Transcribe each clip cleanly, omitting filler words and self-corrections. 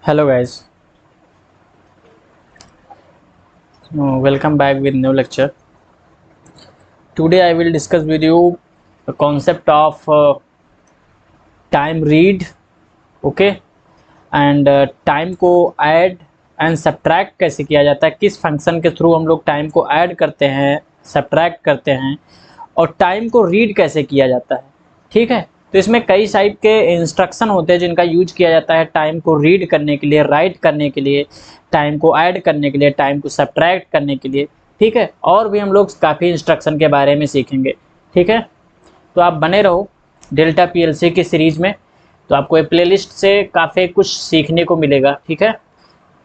Hello guys, welcome back with new lecture. Today I will discuss with you the concept of time read, okay, and time को add and subtract कैसे किया जाता है, किस function के through हम लोग टाइम को ऐड करते हैं, सब्ट्रैक्ट करते हैं और टाइम को रीड कैसे किया जाता है। ठीक है, तो इसमें कई टाइप के इंस्ट्रक्शन होते हैं जिनका यूज किया जाता है टाइम को रीड करने के लिए, राइट करने के लिए, टाइम को ऐड करने के लिए, टाइम को सब्ट्रैक्ट करने के लिए। ठीक है, और भी हम लोग काफ़ी इंस्ट्रक्शन के बारे में सीखेंगे। ठीक है, तो आप बने रहो डेल्टा पीएलसी की सीरीज में, तो आपको ये प्लेलिस्ट से काफ़ी कुछ सीखने को मिलेगा। ठीक है,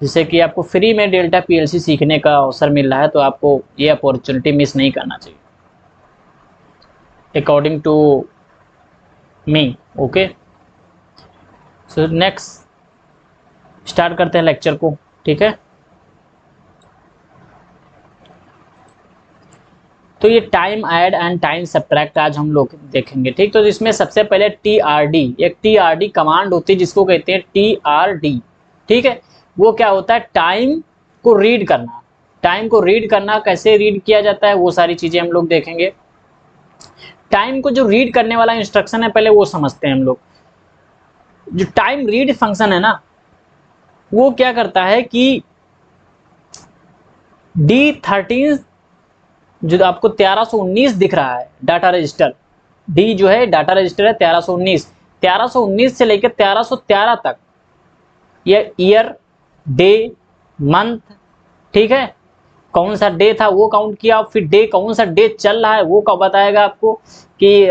जिससे कि आपको फ्री में डेल्टा पीएलसी सीखने का अवसर मिल रहा है, तो आपको ये अपॉर्चुनिटी मिस नहीं करना चाहिए according to me. Okay, so next start करते हैं लेक्चर को। ठीक है, तो ये time add and time subtract आज हम लोग देखेंगे। ठीक, तो इसमें सबसे पहले टीआरडी, एक टीआरडी कमांड होती है जिसको कहते हैं टीआरडी। ठीक है, वो क्या होता है, टाइम को रीड करना। टाइम को रीड करना, कैसे रीड किया जाता है वो सारी चीजें हम लोग देखेंगे। टाइम को जो रीड करने वाला इंस्ट्रक्शन है पहले वो समझते हैं हम लोग। जो टाइम रीड फंक्शन है ना, वो क्या करता है कि D13 जो आपको 1319 दिख रहा है डाटा रजिस्टर, डी जो है डाटा रजिस्टर है 1319 से लेकर 1313 तक, ये ईयर, डे, मंथ, ठीक है, कौन सा डे था वो काउंट किया, फिर डे कौन सा डे चल रहा है वो कब बताएगा आपको कि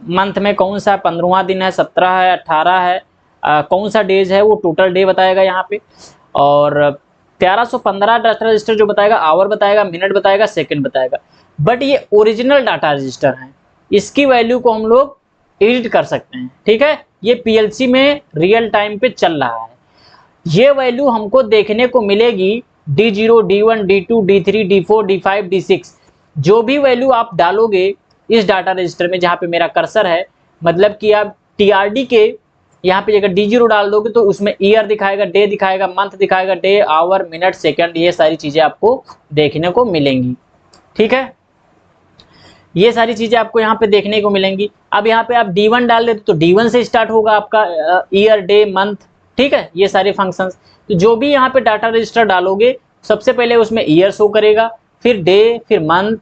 मंथ में कौन सा 15वां दिन है, 17 है, 18 है, कौन सा डेज है वो टोटल डे बताएगा यहाँ पे। और 1315 डाटा रजिस्टर जो बताएगा आवर बताएगा, मिनट बताएगा, सेकंड बताएगा। बट ये ओरिजिनल डाटा रजिस्टर है, इसकी वैल्यू को हम लोग एडिट कर सकते हैं। ठीक है, ये पीएलसी में रियल टाइम पे चल रहा है। ये वैल्यू हमको देखने को मिलेगी D0, D1, D2, D3, D4, D5, D6। जो भी वैल्यू आप डालोगे इस डाटा रजिस्टर में, जहाँ पे मेरा कर्सर है, मतलब कि आप टीआरडी के यहाँ पे अगर D0 डाल दोगे तो उसमें ईयर दिखाएगा, डे दिखाएगा, मंथ दिखाएगा, डे, आवर, मिनट, सेकंड, ये सारी चीजें आपको देखने को मिलेंगी। ठीक है, ये सारी चीजें आपको यहाँ पे देखने को मिलेंगी। अब यहाँ पे आप D1 डाल देते तो D1 से स्टार्ट होगा आपका ईयर, डे, मंथ। ठीक है, ये सारे फंक्शंस, तो जो भी यहाँ पे डाटा रजिस्टर डालोगे सबसे पहले उसमें ईयर शो करेगा, फिर डे, फिर मंथ,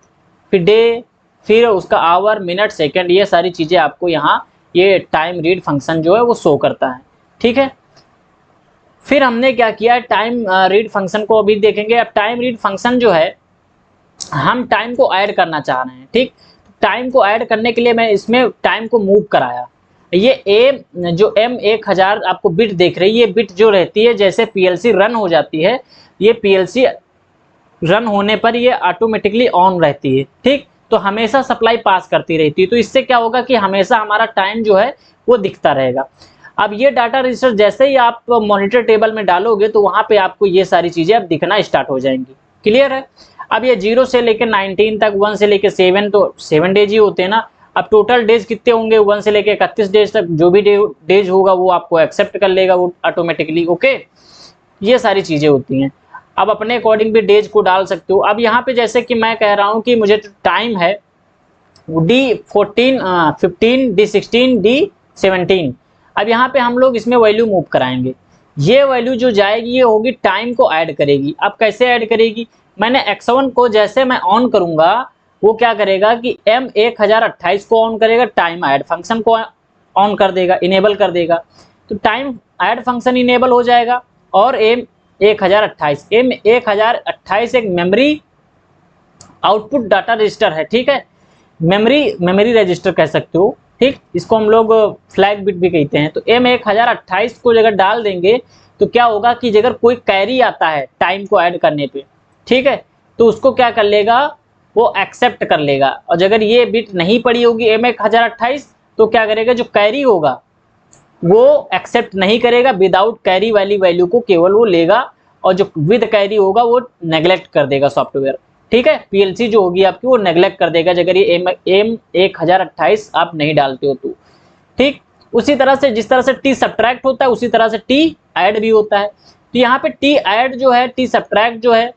फिर डे, फिर उसका आवर, मिनट, सेकंड, ये सारी चीजें आपको यहाँ ये टाइम रीड फंक्शन जो है वो शो करता है। ठीक है, फिर हमने क्या किया, टाइम रीड फंक्शन को अभी देखेंगे। अब टाइम रीड फंक्शन जो है, हम टाइम को ऐड करना चाह रहे हैं। ठीक, टाइम को ऐड करने के लिए मैं इसमें टाइम को मूव कराया। ये ए जो M1000 आपको बिट देख रही है, ये बिट जो रहती है जैसे पीएलसी रन हो जाती है, ये पीएलसी रन होने पर ये ऑटोमेटिकली ऑन रहती है। ठीक, तो हमेशा सप्लाई पास करती रहती है, तो इससे क्या होगा कि हमेशा हमारा टाइम जो है वो दिखता रहेगा। अब ये डाटा रजिस्टर जैसे ही आप मॉनिटर टेबल में डालोगे तो वहां पे आपको ये सारी चीजें अब दिखना स्टार्ट हो जाएंगी। क्लियर है, अब ये 0 से लेकर 19 तक, 1 से लेकर 7, तो 7 डेज ही होते हैं ना। अब टोटल डेज कितने होंगे, 1 से लेकर 31 डेज तक, जो भी डेज होगा वो आपको एक्सेप्ट कर लेगा वो ऑटोमेटिकली। ओके, ये सारी चीजें होती हैं। अब अपने अकॉर्डिंग भी डेज को डाल सकते हो। अब यहाँ पे जैसे कि मैं कह रहा हूँ कि मुझे टाइम है D14, 15, D16, D17। अब यहाँ पे हम लोग इसमें वैल्यू मूव कराएंगे। ये वैल्यू जो जाएगी ये होगी टाइम को ऐड करेगी। अब कैसे ऐड करेगी, मैंने X1 को जैसे मैं ऑन करूंगा वो क्या करेगा कि M1028 को ऑन करेगा, टाइम ऐड फंक्शन को ऑन कर देगा, इनेबल कर देगा, तो टाइम ऐड फंक्शन इनेबल हो जाएगा। और M1028 एक मेमोरी आउटपुट डाटा रजिस्टर है। ठीक है, मेमोरी रजिस्टर कह सकते हो। ठीक, इसको हम लोग फ्लैग बिट भी कहते हैं। तो M1028 को अगर डाल देंगे तो क्या होगा कि अगर कोई कैरी आता है टाइम को ऐड करने पे, ठीक है, तो उसको क्या कर लेगा, वो एक्सेप्ट कर लेगा। और अगर ये बिट नहीं पड़ी होगी M1028 तो क्या करेगा, जो कैरी होगा वो एक्सेप्ट नहीं करेगा, विदाउट कैरी वाली वैल्यू को केवल वो लेगा, और जो विद कैरी होगा वो नेग्लेक्ट कर देगा सॉफ्टवेयर। ठीक है, पीएलसी जो होगी आपकी वो नेग्लेक्ट कर देगा अगर ये M1028 आप नहीं डालते हो तो। ठीक, उसी तरह से जिस तरह से टी सब्ट्रैक्ट होता है उसी तरह से टी ऐड भी होता है। तो यहाँ पे टी ऐड जो है, टी सब्ट्रैक्ट जो है,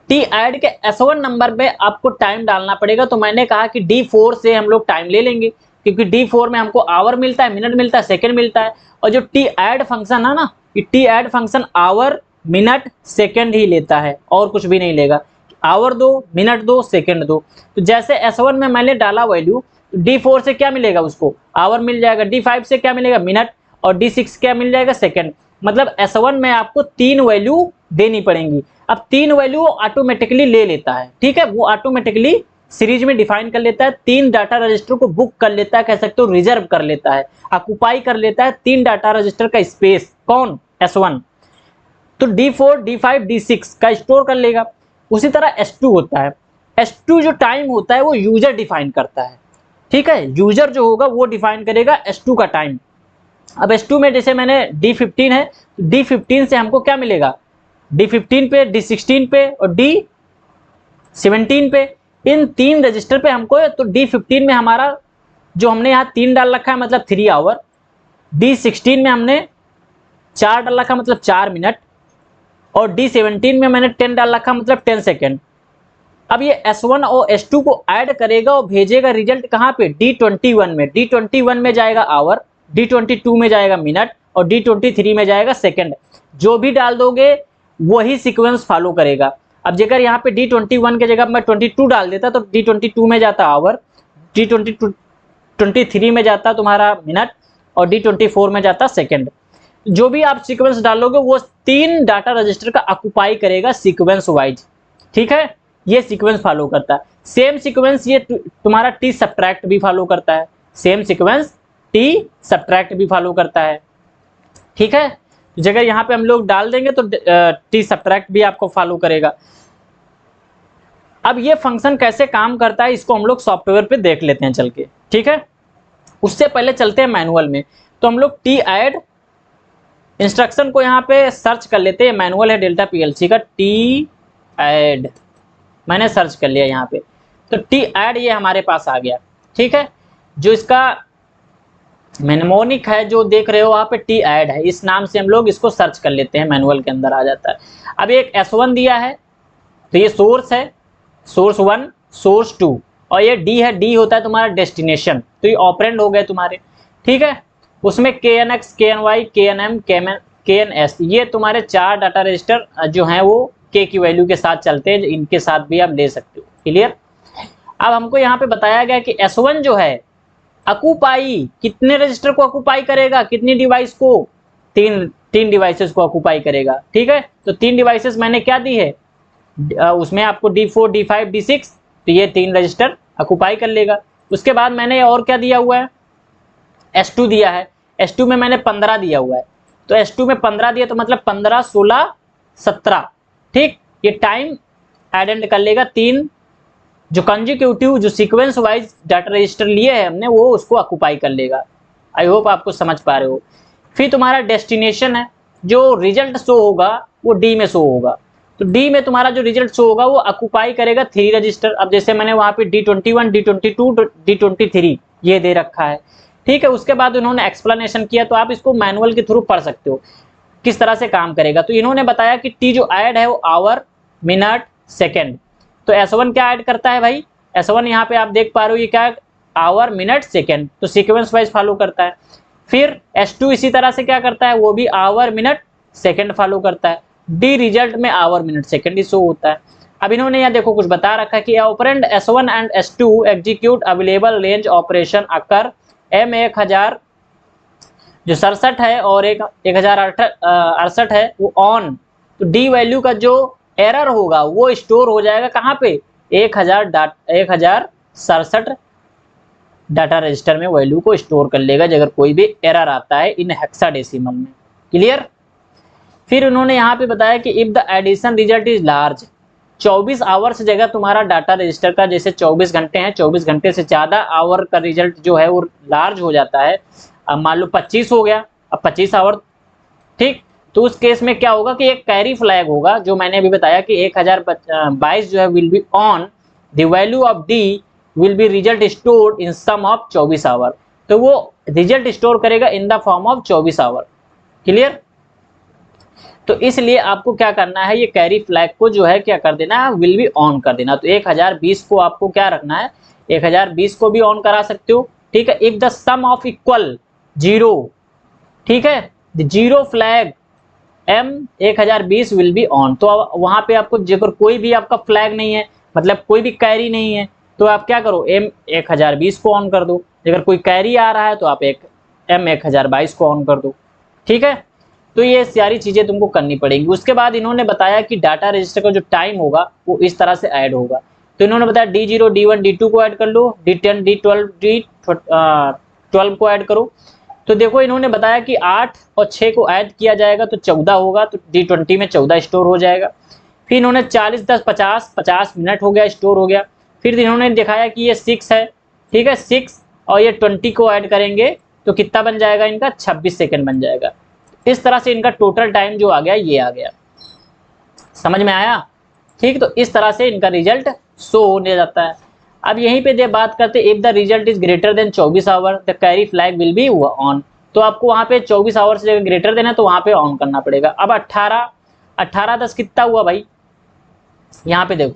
टी ऐड के S1 नंबर पे आपको टाइम डालना पड़ेगा। तो मैंने कहा कि D4 से हम लोग टाइम ले लेंगे, क्योंकि D4 में हमको आवर मिलता है, मिनट मिलता है, सेकंड मिलता है। और जो टी ऐड फंक्शन है ना, ये T add function hour, minute, second ही लेता है और कुछ भी नहीं लेगा। आवर दो, मिनट दो, सेकंड दो। तो जैसे S1 में मैंने डाला वैल्यू, D4 से क्या मिलेगा उसको, आवर मिल जाएगा, D5 से क्या मिलेगा, मिनट, और D6 क्या मिल जाएगा, सेकंड। मतलब S1 में आपको 3 वैल्यू देनी पड़ेंगी। अब 3 वैल्यू ऑटोमेटिकली ले लेता है, ठीक है, वो ऑटोमेटिकली सीरीज में डिफाइन कर लेता है, 3 डाटा रजिस्टर को बुक कर लेता है, कह सकते हो रिजर्व कर लेता है, ऑक्युपाई कर लेता है 3 डाटा रजिस्टर का स्पेस। कौन, S1। तो D4, D5, D6 का स्टोर कर लेगा। उसी तरह S2 होता है। S2 जो टाइम होता है वो यूजर डिफाइन करता है, ठीक है, यूजर जो होगा वो डिफाइन करेगा S2 का टाइम। अब S2 में जैसे मैंने D15 है, D15 से हमको क्या मिलेगा, D15 पे, D16 पे और D17 पे, इन 3 रजिस्टर पे हमको, तो D15 में हमारा जो हमने यहाँ 3 डाल रखा है मतलब 3 आवर, D16 में हमने 4 डाल रखा मतलब 4 मिनट, और D17 में मैंने 10 डाल रखा मतलब 10 सेकेंड। अब ये S1 और S2 को ऐड करेगा और भेजेगा रिजल्ट कहाँ पे, D21 में। D21 में जाएगा आवर, D22 में जाएगा मिनट, और D23 में जाएगा सेकंड। जो भी डाल दोगे वही सीक्वेंस फॉलो करेगा। अब जेकर यहाँ पे D21 के जगह मैं 22 डाल देता तो D22 में जाता आवर, D23 में जाता तुम्हारा मिनट, और D24 में जाता सेकंड। जो भी आप सीक्वेंस डालोगे वो 3 डाटा रजिस्टर का ऑक्युपाई करेगा सीक्वेंस वाइज, ठीक है, ये सीक्वेंस फॉलो करता है। सेम सीक्वेंस ये तुम्हारा टी सब्ट्रैक्ट भी फॉलो करता है, सेम सीक्वेंस टी सब्ट्रैक्ट भी फॉलो करता है, ठीक है। जगह यहाँ पे हम लोग डाल देंगे तो टी सब्ट्रैक्ट भी आपको फॉलो करेगा। अब ये फंक्शन कैसे काम करता है इसको हम लोग सॉफ्टवेयर पे देख लेते हैं चल के, ठीक है। उससे पहले चलते हैं मैनुअल में। तो हम लोग टी ऐड इंस्ट्रक्शन को यहाँ पे सर्च कर लेते हैं। मैनुअल है डेल्टा पीएलसी का, टी ऐड मैंने सर्च कर लिया यहाँ पे। तो टी ऐड ये हमारे पास आ गया, ठीक है। जो इसका मेमोनिक है जो देख रहे हो वहाँ पे टी ऐड है, इस नाम से हम लोग इसको सर्च कर लेते हैं, मैनुअल के अंदर आ जाता है। अब एक S1 दिया है तो ये सोर्स है, सोर्स 1, सोर्स 2, और ये D है, D होता है तुम्हारा डेस्टिनेशन। तो ये ऑपरेंड हो गए तुम्हारे, ठीक है। उसमें KNX, KNY, KNM, KNS, ये तुम्हारे 4 डाटा रजिस्टर जो हैं वो K की वैल्यू के साथ चलते हैं, इनके साथ भी आप ले सकते हो, क्लियर। अब हमको यहाँ पे बताया गया कि S1 जो है ऑक्युपाई कितने रजिस्टर को ऑक्युपाई करेगा, कितनी डिवाइस को, 3 डिवाइसेस को ऑक्युपाई करेगा, ठीक है। तो 3 डिवाइसेस मैंने क्या दी है, उसमें आपको D4, D5, D6, तो ये 3 रजिस्टर ऑक्युपाई कर लेगा। उसके बाद मैंने और क्या दिया हुआ है, S2 दिया है। S2 में मैंने 15 दिया हुआ है, तो S2 में 15 दिया तो मतलब 15, 16, 17, ठीक। ये टाइम एडेंड कर लेगा, 3 जो कंजिक्यूटिव जो सीक्वेंस वाइज डाटा रजिस्टर लिए हैं हमने वो उसको ऑक्युपाई कर लेगा। आई होप आपको समझ पा रहे हो। फिर तुम्हारा डेस्टिनेशन है, जो रिजल्ट शो होगा वो D में शो होगा। तो D में तुम्हारा जो रिजल्ट शो होगा वो ऑक्युपाई करेगा 3 रजिस्टर। अब जैसे मैंने वहाँ पे D21, D22, D23 ये दे रखा है, ठीक है। उसके बाद उन्होंने एक्सप्लेनेशन किया, तो आप इसको मैनुअल के थ्रू पढ़ सकते हो किस तरह से काम करेगा। तो इन्होंने बताया कि टी जो ऐड है वो आवर, मिनट, सेकेंड। तो S1 क्या ऐड करता है भाई, S1 यहाँ पे आप देख पा रहे हो ये क्या है, आवर, मिनट, सेकेंड, तो सीक्वेंस वाइज फॉलो करता है। फिर S2 इसी तरह से क्या करता है, वो भी आवर, मिनट, सेकेंड फॉलो करता है। D रिजल्ट में आवर, मिनट, सेकेंड ही शो होता है। अब इन्होंने यहाँ देखो कुछ बता रखा है कि operand S1 and S2 execute available range operation occur M1000 जो 67 है और 1068 है वो ऑन। तो D वैल्यू का जो एरर होगा वो स्टोर हो जाएगा कहाँ पे, 1067 डाटा रजिस्टर में वैल्यू को स्टोर कर लेगा अगर कोई भी एरर आता है इन हेक्साडेसिमल में, क्लियर। फिर उन्होंने यहाँ पे बताया कि if the addition result is large, 24 hours जगह तुम्हारा डाटा रजिस्टर का जैसे 24 घंटे हैं, 24 घंटे से ज़्यादा आवर का रिजल्ट जो है वो लार्ज हो जाता है। अब मान लो 25 हो गया, अब 25 आवर, ठीक। तो उस केस में क्या होगा कि एक कैरी फ्लैग होगा, जो मैंने अभी बताया कि 1022 जो है will be on, the value of D will be result stored in sum of 24 hour. तो वो रिजल्ट स्टोर करेगा in the form of 24 hour, clear. तो इसलिए आपको क्या करना है, ये कैरी फ्लैग को जो है क्या कर देना है, विल बी ऑन कर देना। तो 1020 को आपको क्या रखना है, 1020 को भी ऑन करा सकते हो, ठीक है। If the sum of equal 0, ठीक है, the zero flag M 1020 will be on. तो अब वहां पे आपको अगर कोई भी आपका फ्लैग नहीं है, मतलब कोई भी कैरी नहीं है, तो आप क्या करो, M 1020 को ऑन कर दो। अगर कोई कैरी आ रहा है तो आप M 1022 को ऑन कर दो, ठीक है। तो ये सारी चीजें तुमको करनी पड़ेगी। उसके बाद इन्होंने बताया कि डाटा रजिस्टर का जो टाइम होगा वो इस तरह से ऐड होगा। तो इन्होंने बताया D0 D1 D2 को ऐड कर लो, D10 D12 D12 को ऐड करो। तो देखो इन्होंने बताया कि 8 और 6 को ऐड किया जाएगा तो 14 होगा, तो D20 में 14 स्टोर हो जाएगा। फिर इन्होंने 40 10 50 मिनट हो गया, स्टोर हो गया। फिर इन्होंने दिखाया कि ये 6 है, ठीक है, 6 और ये 20 को ऐड करेंगे तो कितना बन जाएगा इनका, 26 सेकंड बन जाएगा। इस तरह से इनका टोटल टाइम जो आ गया ये आ गया, समझ में आया, ठीक। तो इस तरह से इनका रिजल्ट शो होने जाता है। अब यहीं पे दे बात करते, if the result is greater than 24 hour the carry flag will be on. तो आपको वहां पे 24 आवर से ग्रेटर देना है तो वहां पे ऑन करना पड़ेगा। अब 18 10 कितना हुआ भाई, यहाँ पे देखो,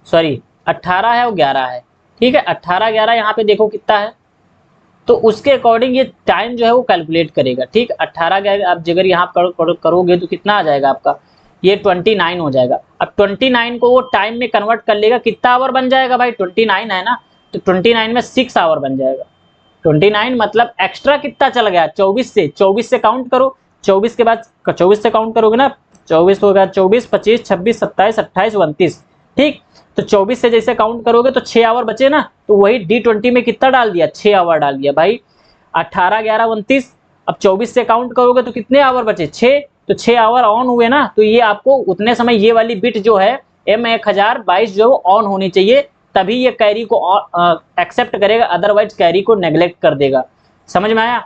सॉरी 18 है और 11 है, ठीक है, 18 11 यहाँ पे देखो कितना है, तो उसके अकॉर्डिंग ये टाइम जो है वो कैलकुलेट करेगा, ठीक। 18 आप अगर यहाँ करोगे तो कितना आ जाएगा आपका, ये 29 हो जाएगा। अब 29 को वो टाइम में कन्वर्ट कर लेगा, कितना आवर बन जाएगा भाई, 29 है ना, तो 29 में 6 आवर बन जाएगा। 29 मतलब एक्स्ट्रा कितना चल गया, 24 से काउंट करो, 24 के बाद 24 से काउंट करोगे ना, 24 होगा, 24 25 26 27 28 29, ठीक। तो 24 से जैसे काउंट करोगे तो 6 आवर बचे ना, तो वही D20 में कितना डाल दिया, 6 आवर डाल दिया भाई। 18 11 29, अब 24 से काउंट करोगे तो कितने आवर बचे, 6, तो 6 आवर ऑन हुए ना, तो ये आपको उतने समय ये वाली बिट जो है M 1022 जो ऑन होनी चाहिए, तभी ये कैरी को एक्सेप्ट करेगा, अदरवाइज कैरी को नेग्लेक्ट कर देगा। समझ में आया।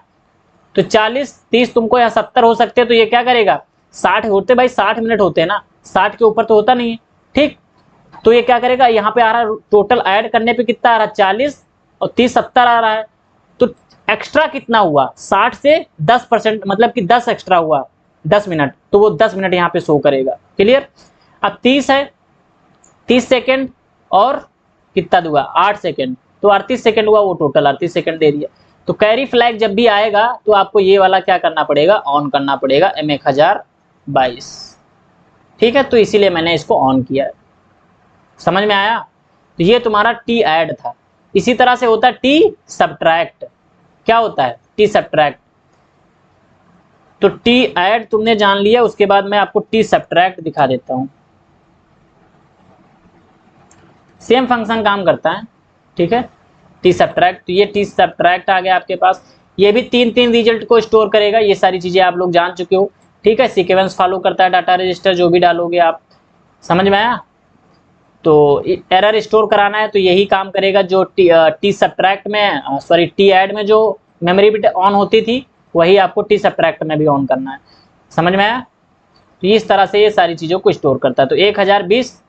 तो 40 30 तुमको या 70 हो सकते हैं, तो ये क्या करेगा, 60 होते भाई, 60 मिनट होते हैं ना, 60 के ऊपर तो होता नहीं है, ठीक। तो ये क्या करेगा, यहाँ पे आ रहा है टोटल ऐड करने पे कितना आ रहा है, 40 और 30 70 आ रहा है। तो एक्स्ट्रा कितना हुआ, 60 से 10%, मतलब कि 10 एक्स्ट्रा हुआ, 10 मिनट, तो वो 10 मिनट यहाँ पे शो करेगा, क्लियर। अब 30 है, 30 सेकेंड और कितना दूंगा, 8 सेकेंड, तो 38 सेकेंड हुआ, वो टोटल 38 सेकेंड दे दिया। तो कैरी फ्लैग जब भी आएगा तो आपको ये वाला क्या करना पड़ेगा, ऑन करना पड़ेगा, M 1022, ठीक है। तो इसीलिए मैंने इसको ऑन किया है, समझ में आया। तो ये तुम्हारा टी ऐड था। इसी तरह से होता है टी सब्ट्रैक्ट। क्या होता है टी सब्ट्रैक्ट, तो टी ऐड तुमने जान लिया, उसके बाद मैं आपको टी सब्ट्रैक्ट दिखा देता हूं। सेम फंक्शन काम करता है, ठीक है, टी सब्ट्रैक्ट। तो ये टी सब्ट्रैक्ट आ गया आपके पास, ये भी 3 रिजल्ट को स्टोर करेगा। ये सारी चीजें आप लोग जान चुके हो, ठीक है। सीक्वेंस फॉलो करता है डाटा रजिस्टर, जो भी डालोगे आप, समझ में आया। तो एरर स्टोर कराना है तो यही काम करेगा, जो टी सब्ट्रैक्ट में, सॉरी टी ऐड में जो मेमोरी बिट ऑन होती थी, वही आपको टी सब्ट्रैक्ट में भी ऑन करना है, समझ में आया। तो इस तरह से ये सारी चीजों को स्टोर करता है। तो 1020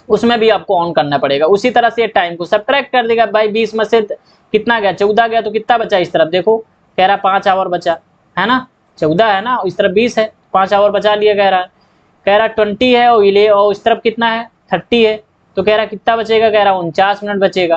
उसमें भी आपको ऑन करना पड़ेगा। उसी तरह से टाइम को सब्ट्रैक्ट कर देगा भाई, 20 में से कितना गया, 14 गया, तो कितना बचा इस तरफ, देखो कह रहा 5 आवर बचा है ना, 14 है ना, इस तरफ 20 है, 5 आवर बचा लिया, कह रहा 20 है और इस तरफ कितना है 30 है, तो कह रहा कितना बचेगा, कह रहा 49 मिनट बचेगा।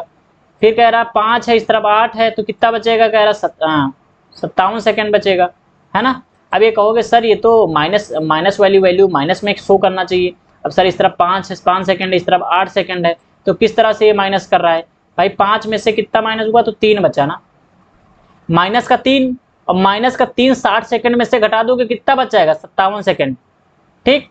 फिर कह रहा 5 है, इस तरफ 8 है, तो कितना बचेगा, कह रहा 57 सेकंड बचेगा, है ना। अब ये कहोगे सर ये तो माइनस वैल्यू माइनस में शो करना चाहिए। अब सर इस तरफ 5 सेकंड है, इस तरफ 8 सेकंड है, तो किस तरह से ये माइनस कर रहा है भाई, 5 में से कितना माइनस हुआ, तो 3 बचा ना, माइनस का 3, और माइनस का 3 60 सेकंड में से घटा दोगे कितना बच जाएगा, 57 सेकंड, ठीक।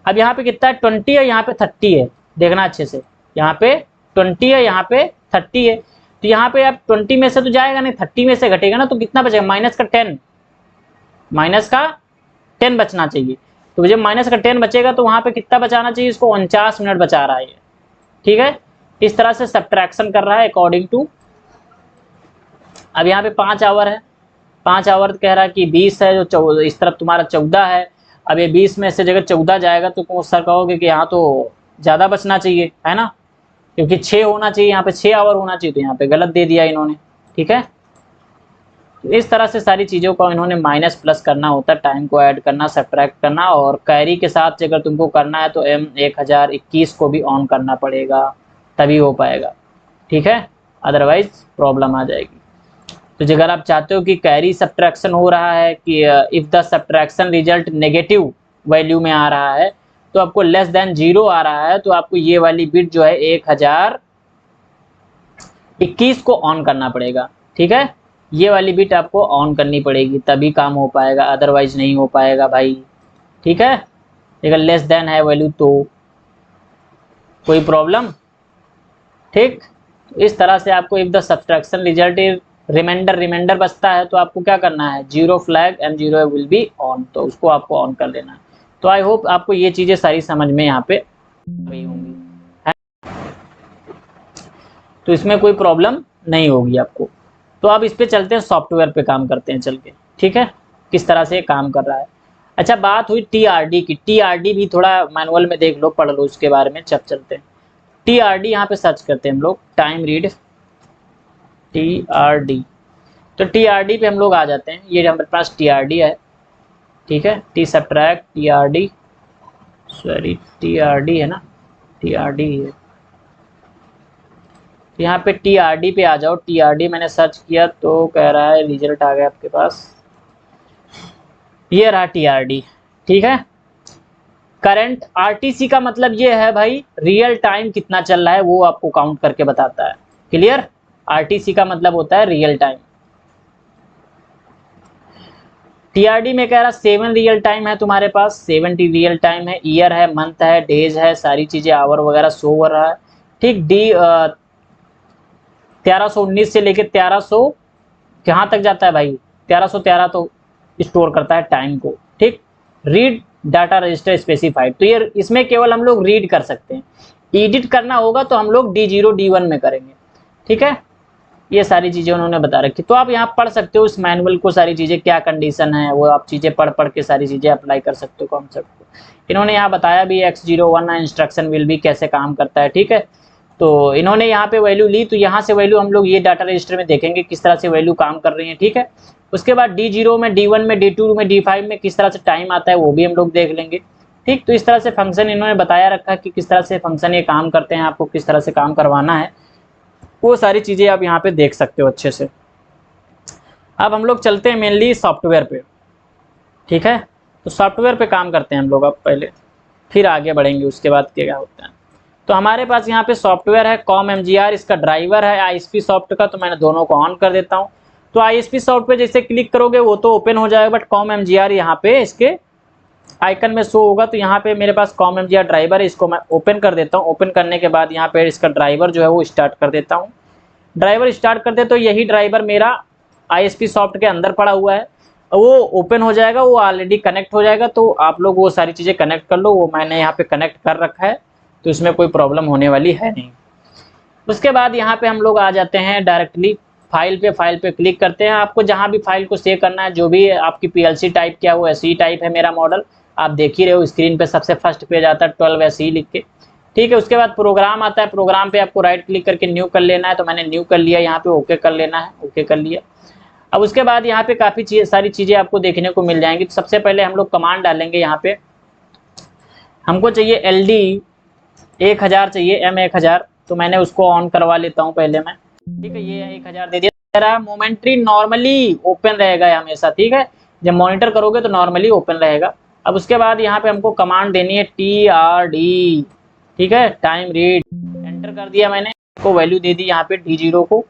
अब यहाँ पे कितना है, 20 है, यहाँ पे 30 है, देखना अच्छे से, यहाँ पे 20 है, यहाँ पे 30 है। तो यहाँ पे अब 20 में से तो जाएगा नहीं, 30 में से घटेगा ना, तो कितना बचेगा, माइनस का 10 बचना चाहिए। तो जब माइनस का 10 बचेगा तो वहां पे कितना बचाना चाहिए, इसको 49 मिनट बचा रहा है, ठीक है। इस तरह से सब्ट्रैक्शन कर रहा है अकॉर्डिंग टू। अब यहाँ पे 5 आवर है, 5 आवर कह रहा है कि 20 है, जो इस तरफ तुम्हारा 14 है। अब ये 20 में से जगह 14 जाएगा तो सर कहोगे कि यहाँ तो ज़्यादा बचना चाहिए, है ना, क्योंकि 6 होना चाहिए, यहाँ पे 6 आवर होना चाहिए, तो यहाँ पे गलत दे दिया इन्होंने, ठीक है। तो इस तरह से सारी चीज़ों को इन्होंने माइनस प्लस करना होता है, टाइम को ऐड करना, सब्ट्रैक्ट करना, और कैरी के साथ अगर तुमको करना है तो M1021 को भी ऑन करना पड़ेगा, तभी हो पाएगा, ठीक है, अदरवाइज प्रॉब्लम आ जाएगी। तो अगर आप चाहते हो कि कैरी सब्ट्रैक्शन हो रहा है, कि if the subtraction result negative value में आ रहा है, तो आपको लेस देन 0 आ रहा है, तो आपको ये वाली बिट जो है 1021 को ऑन करना पड़ेगा, ठीक है, ये वाली बिट आपको ऑन करनी पड़ेगी, तभी काम हो पाएगा, अदरवाइज नहीं हो पाएगा भाई, ठीक है। अगर लेस देन है वैल्यू तो कोई प्रॉब्लम, ठीक। इस तरह से आपको if the subtraction result is reminder बचता है, तो आपको क्या करना है, 0 flag M0 will be on, तो उसको आपको ऑन कर लेना है। तो आई होप आपको ये चीज़ें सारी समझ में यहाँ पे आई होंगी, है? तो इसमें कोई प्रॉब्लम नहीं होगी आपको। तो अब इस पे चलते हैं, सॉफ्टवेयर पे काम करते हैं चल के, ठीक है, किस तरह से काम कर रहा है। अच्छा, बात हुई TRD की, TRD भी थोड़ा मैनुअल में देख लो, पढ़ लो उसके बारे में, चलते हैं। TRD यहाँ पे सर्च करते हैं हम लोग, टाइम रीड TRD, तो TRD पे हम लोग आ जाते हैं, ये हमारे पास TRD है, ठीक है, T subtract TRD, sorry TRD है ना, TRD है, तो यहाँ पे TRD पे आ जाओ। TRD मैंने सर्च किया तो कह रहा है रिजल्ट आ गया आपके पास, ये रहा TRD, ठीक है। करंट RTC का मतलब ये है भाई, रियल टाइम कितना चल रहा है वो आपको काउंट करके बताता है, क्लियर। RTC का मतलब होता है रियल टाइम। TRD में कह रहा 7 रियल टाइम है तुम्हारे पास, 70 रियल टाइम है, ईयर है, मंथ है, डेज है, सारी चीजें आवर वगैरह शो हो रहा है, ठीक। 1319 से लेके 1300 कहाँ तक जाता है भाई, 1313 तो स्टोर करता है टाइम को, ठीक। रीड डाटा रजिस्टर स्पेसिफाइड, तो ये इसमें केवल हम लोग रीड कर सकते हैं, एडिट करना होगा तो हम लोग D0 D1 में करेंगे, ठीक है। ये सारी चीज़ें उन्होंने बता रखी, तो आप यहाँ पढ़ सकते हो इस मैनुअल को, सारी चीज़ें क्या कंडीशन है वो आप चीज़ें पढ़ के सारी चीज़ें अप्लाई कर सकते हो कॉन्सेप्ट को। इन्होंने यहाँ बताया भी X01 इंस्ट्रक्शन विल भी कैसे काम करता है, ठीक है। तो इन्होंने यहाँ पे वैल्यू ली, तो यहाँ से वैल्यू हम लोग ये डाटा रजिस्टर में देखेंगे किस तरह से वैल्यू काम कर रही है, ठीक है। उसके बाद D0 में, D1 में, D2 में, D5 में किस तरह से टाइम आता है वो भी हम लोग देख लेंगे, ठीक। तो इस तरह से फंक्शन इन्होंने बताया रखा कि किस तरह से फंक्शन ये काम करते हैं, आपको किस तरह से काम करवाना है, वो सारी चीज़ें आप यहाँ पे देख सकते हो अच्छे से। अब हम लोग चलते हैं मेनली सॉफ्टवेयर पे, ठीक है। तो सॉफ्टवेयर पे काम करते हैं हम लोग अब पहले, फिर आगे बढ़ेंगे उसके बाद क्या होता है। तो हमारे पास यहाँ पे सॉफ्टवेयर है COM-MGR, इसका ड्राइवर है ISP सॉफ्ट का, तो मैंने दोनों को ऑन कर देता हूँ। तो ISP सॉफ्ट पे जैसे क्लिक करोगे वो तो ओपन हो जाएगा, बट COM-MGR यहाँ पे इसके आइकन में शो होगा। तो यहाँ पे मेरे पास COM-MGR ड्राइवर है, इसको मैं ओपन कर देता हूँ। ओपन करने के बाद यहाँ पे इसका ड्राइवर जो है वो स्टार्ट कर देता हूँ। ड्राइवर स्टार्ट करते तो यही ड्राइवर मेरा ISP सॉफ्ट के अंदर पड़ा हुआ है, वो ओपन हो जाएगा, वो ऑलरेडी कनेक्ट हो जाएगा। तो आप लोग वो सारी चीज़ें कनेक्ट कर लो, वो मैंने यहाँ पे कनेक्ट कर रखा है, तो इसमें कोई प्रॉब्लम होने वाली है नहीं। उसके बाद यहाँ पे हम लोग आ जाते हैं डायरेक्टली फाइल पे क्लिक करते हैं। आपको जहाँ भी फाइल को सेव करना है, जो भी आपकी PLC टाइप क्या वो SE टाइप है मेरा मॉडल, आप देख ही रहे हो स्क्रीन पे सबसे फर्स्ट पेज आता है 12 SE लिख के, ठीक है। उसके बाद प्रोग्राम आता है, प्रोग्राम पे आपको राइट क्लिक करके न्यू कर लेना है, तो मैंने न्यू कर लिया, यहाँ पे ओके कर लेना है, ओके कर लिया। अब उसके बाद यहाँ पे काफ़ी सारी चीज़ें आपको देखने को मिल जाएंगी। तो सबसे पहले हम लोग कमांड डालेंगे, यहाँ पे हमको चाहिए LD 1000 चाहिए, M1000, तो मैंने उसको ऑन करवा लेता हूँ पहले मैं, ठीक है। ये 1000 दे दिया। मोमेंट्री नॉर्मली ओपन रहेगा हमेशा, ठीक है, जब मॉनिटर करोगे तो नॉर्मली ओपन रहेगा। अब उसके बाद यहाँ पे हमको कमांड देनी है TRD, ठीक है, टाइम रीड, एंटर कर दिया मैंने, को वैल्यू दे दी यहाँ पे D0 को।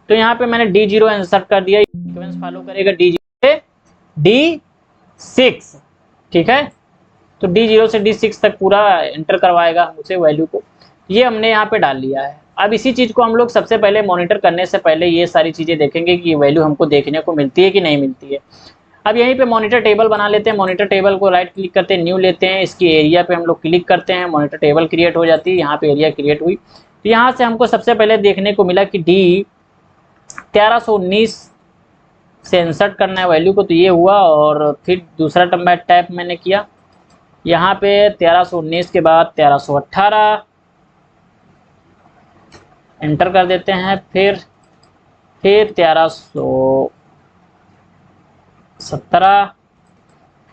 तो यहाँ पे मैंने D0 इंसर्ट कर दिया, सीक्वेंस फॉलो करेगा D0 से D6, ठीक है। तो D0 से D6 तक पूरा एंटर करवाएगा हमसे वैल्यू को, ये हमने यहाँ पे डाल लिया है। अब इसी चीज़ को हम लोग सबसे पहले मॉनिटर करने से पहले ये सारी चीज़ें देखेंगे कि ये वैल्यू हमको देखने को मिलती है कि नहीं मिलती है। अब यहीं पे मॉनिटर टेबल बना लेते हैं। मॉनिटर टेबल को राइट क्लिक करते हैं, न्यू लेते हैं, इसकी एरिया पे हम लोग क्लिक करते हैं, मॉनिटर टेबल क्रिएट हो जाती है, यहाँ पे एरिया क्रिएट हुई। तो यहाँ से हमको सबसे पहले देखने को मिला कि D1319 से इंसर्ट करना है वैल्यू को, तो ये हुआ। और फिर दूसरा टैप मैंने किया, यहाँ पे 1319 के बाद 1318 एंटर कर देते हैं, फिर 1300 17,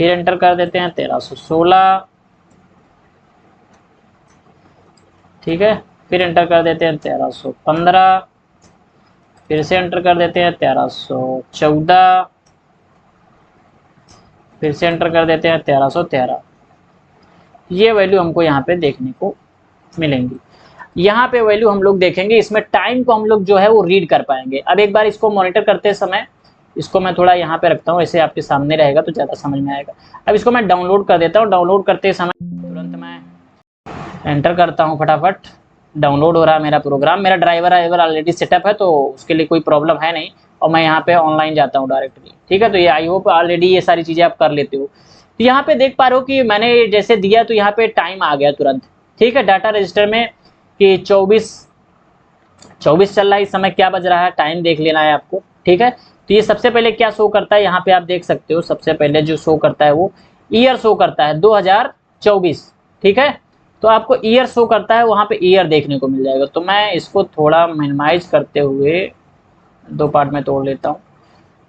फिर एंटर कर देते हैं 1316, ठीक है, फिर एंटर कर देते हैं 1315, फिर से एंटर कर देते हैं 1314, फिर से एंटर कर देते हैं 1313। ये वैल्यू हमको यहाँ पे देखने को मिलेंगी। यहाँ पे वैल्यू हम लोग देखेंगे, इसमें टाइम को हम लोग जो है वो रीड कर पाएंगे। अब एक बार इसको मॉनिटर करते समय इसको मैं थोड़ा यहाँ पे रखता हूँ, ऐसे आपके सामने रहेगा तो ज़्यादा समझ में आएगा। अब इसको मैं डाउनलोड कर देता हूँ। डाउनलोड करते समय तुरंत मैं एंटर करता हूँ, फटाफट डाउनलोड हो रहा है मेरा प्रोग्राम। मेरा ड्राइवर ऑलरेडी सेटअप है तो उसके लिए कोई प्रॉब्लम है नहीं, और मैं यहाँ पे ऑनलाइन जाता हूँ डायरेक्टली, ठीक है। तो ये आई होप ऑलरेडी ये सारी चीज़ें आप कर लेते हो। तो यहाँ पे देख पा रहे हो कि मैंने जैसे दिया तो यहाँ पे टाइम आ गया तुरंत, ठीक है, डाटा रजिस्टर में कि 24 चल रहा है इस समय। क्या बज रहा है टाइम देख लेना है आपको, ठीक है। तो ये सबसे पहले क्या शो करता है, यहाँ पे आप देख सकते हो, सबसे पहले जो शो करता है वो ईयर शो करता है 2024, ठीक है। तो आपको ईयर शो करता है, वहाँ पे ईयर देखने को मिल जाएगा। तो मैं इसको थोड़ा मिनिमाइज करते हुए 2 पार्ट में तोड़ लेता हूँ,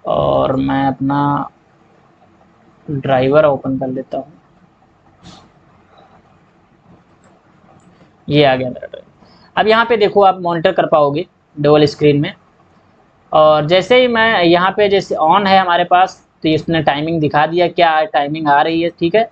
और मैं अपना ड्राइवर ओपन कर लेता हूँ। ये आ गया मेरा ड्राइवर। अब यहाँ पे देखो, आप मॉनिटर कर पाओगे डबल स्क्रीन में। और जैसे ही मैं यहाँ पे जैसे ऑन है हमारे पास, तो इसने टाइमिंग दिखा दिया, क्या टाइमिंग आ रही है, ठीक है।